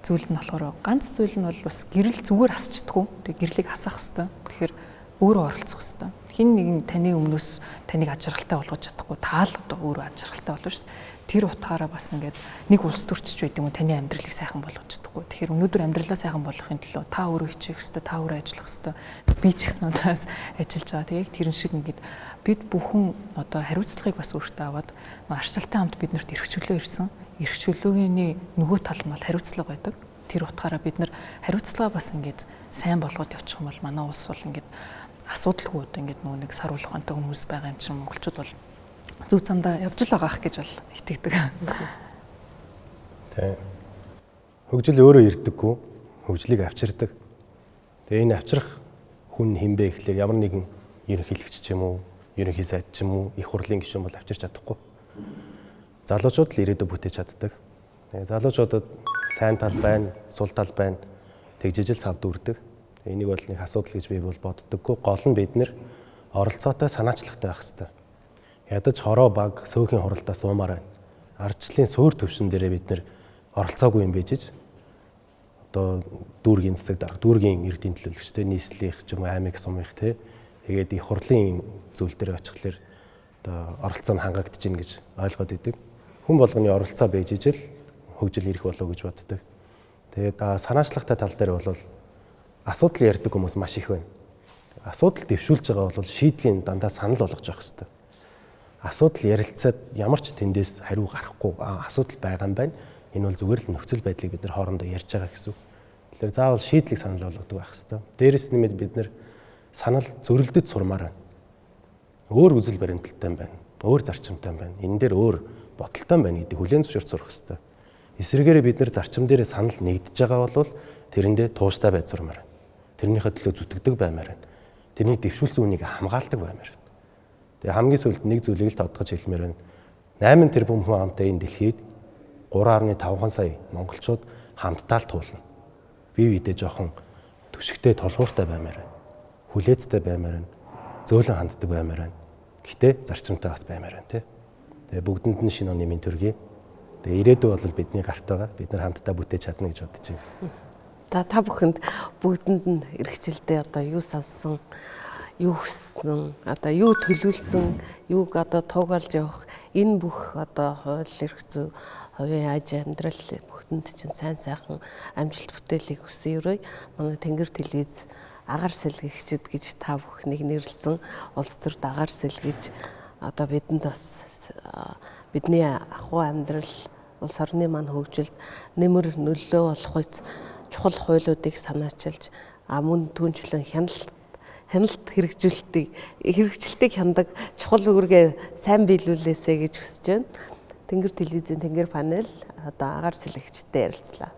зүйл нь болохоор ганц зүйл нь бол бас гэрэл зүгээр асчдаггүй. Тэгээд гэрлийг асах хэвээр. Тэгэхээр өөрөө оролцох хэвээр. Хин нэгэн таны өмнөөс таныг ажиргалтай болгож чадахгүй таал одоо өөрөө ажиргалтай болно шүү дээ. Тэр утгаараа бас ингээд нэг улс төрчч байд юм уу таны амьдралыг сайхан болгож чадахгүй. Тэгэхээр өнөөдөр амьдралаа сайхан болгохын төлөө та өөрөө хичээх хэрэгтэй, та өөрөө ажиллах хэрэгтэй. Би ч гэсэн одоос ажиллаж байгаа. Тэгээд тэрэн шиг ингээд бид бүхэн одоо хариуцлагыг бас өөртөө аваад арчилтай хамт биднэрт эрхчлөө ирсэн. Эрхчлөөгийн нөгөө тал нь бол хариуцлага байдаг. Тэр утгаараа бид нар хариуцлага бас ингээд сайн болгоод явчих юм бол манай улс бол ингээд асуудалгүй одоо ингээд нөгөө нэг сар улгаантай хүмүүс байгаа юм чинь монголчууд бол зөв замдаа явж л байгаа ах гэж бол итгэдэг. Тэ. Хөгжил өөрөө ирдэггүй, хөгжлийг авчирдаг. Тэгээ энэ авчрах хүн хинбэ гэхлээр ямар нэгэн ерөнхийлөгч ч юм уу, ерөнхий сайд ч юм уу их хурлын гишүүн бол авчирч чадахгүй. Залуучууд л ирээдүйг бүтээж чаддаг. Залуучуудад сайн тал байна, сул тал байна. Тэгжижил савд үрдэг. Энийг бол нэг асуудал гэж би бол боддоггүй. Гол нь бид нэр оролцоотой санаачлагтай байх хэрэгтэй. Ядаж хороо баг сөөхийн хуралдаа суумаар байна. Ардчлалын суурь төвшин дээрээ бид нэр оролцоогүй юм бижиж. Одоо дүүргийн засаг дарга, дүүргийн иргэдийн төлөөлөгчтэй нийслэлийнх ч юм уу аймаг сумынх те. Тэгээд их хурлын зүйл дээр очихлаар одоо оролцоо нь хангагдаж гин гэж ойлгоод идэг. Хүн болгоны оролцоо байж ижил хөгжил ирэх болов гэж боддог. Тэгээд санаачлагтай тал дээр бол асуудал ярьдаг хүмүүс маш их байна. Асуудал дэвшүүлж байгаа бол шийдлийн дандаа санал болгож явах хэрэгтэй. Асуудал ярилцаад ямар ч тэндээс хариу гарахгүй асуудал байгаа юм байна. Энэ бол зүгээр л нөхцөл байдлыг бид нар хоорондоо ярьж байгаа гэсэн. Тэгэхээр заавал шийдлийг санал болгодог байх хэрэгтэй. Дээрээс нэмээд бид нар санал зөрөлдөж сурмаар байна. Өөр үзэл баримталтай байна. Өөр зарчимтай байна. Энэ дээр өөр бодолтой байна гэдэг хүлээн зөвшөөрч сурах хэрэгтэй. Эсвэргээрээ бид нар зарчим дээр санал нэгдэж байгаа бол тэрэндээ тууштай байж сурмаар байна. Тэрнийхээ төлөө зүтгэдэг баймаар байна. Тэрний дэвшүүлсэн үнийг хамгаалдаг баймаар байна. Тэгээ хамгийн сүүлд нэг зүйлийг л тодгож хэлмээр байна. 8 тэрбум хүн амтай энэ дэлхийд 3.5 сая монголчууд хамтдаа л туулна. Бие биедээ жоохон түшигтэй толгууртай баймаар байна. Хүлээцтэй баймаар байна. Зөөлөн ханддаг баймаар байна. Гэхдээ зарчимтай бас баймаар байна, тий. Тэгээ бүгдэнд нь шинэ оны минь төргий. Тэгээ ирээдүй бол бидний гарт байгаа. Бид нар хамтдаа бүтээж чадна гэж бодож байна. Та бүхэнд бүгдэнд нь эрхчлэлдээ одоо юу сансан, юу хүссэн, одоо юу төлөвлөсөн, юуг одоо туугаалж явах энэ бүх одоо хууль эрх зүй, хувийн аж амьдрал бүхэнд чинь сайн сайхан амжилт бүтээлийг хүсэн өрөө манай Тэнгэр телевиз агаар сэлгэгчд гэж та бүхнийг нэрлсэн улс төрд агаар сэлгэж одоо бидэнд бас бидний ахуй амьдрал улс орны маань хөгжилд нэмэр нөлөө болох үс чухал хуулиудыг санаачилж мөн түнчлэн хяналт хэрэгжилтийг хяндаг чухал үүргээ сайн биелүүлээсэй гэж хүсэж байна. Тэнгэр телевизийн Тэнгэр панел одоо агаар сэлгэгчтэй ярилцлаа.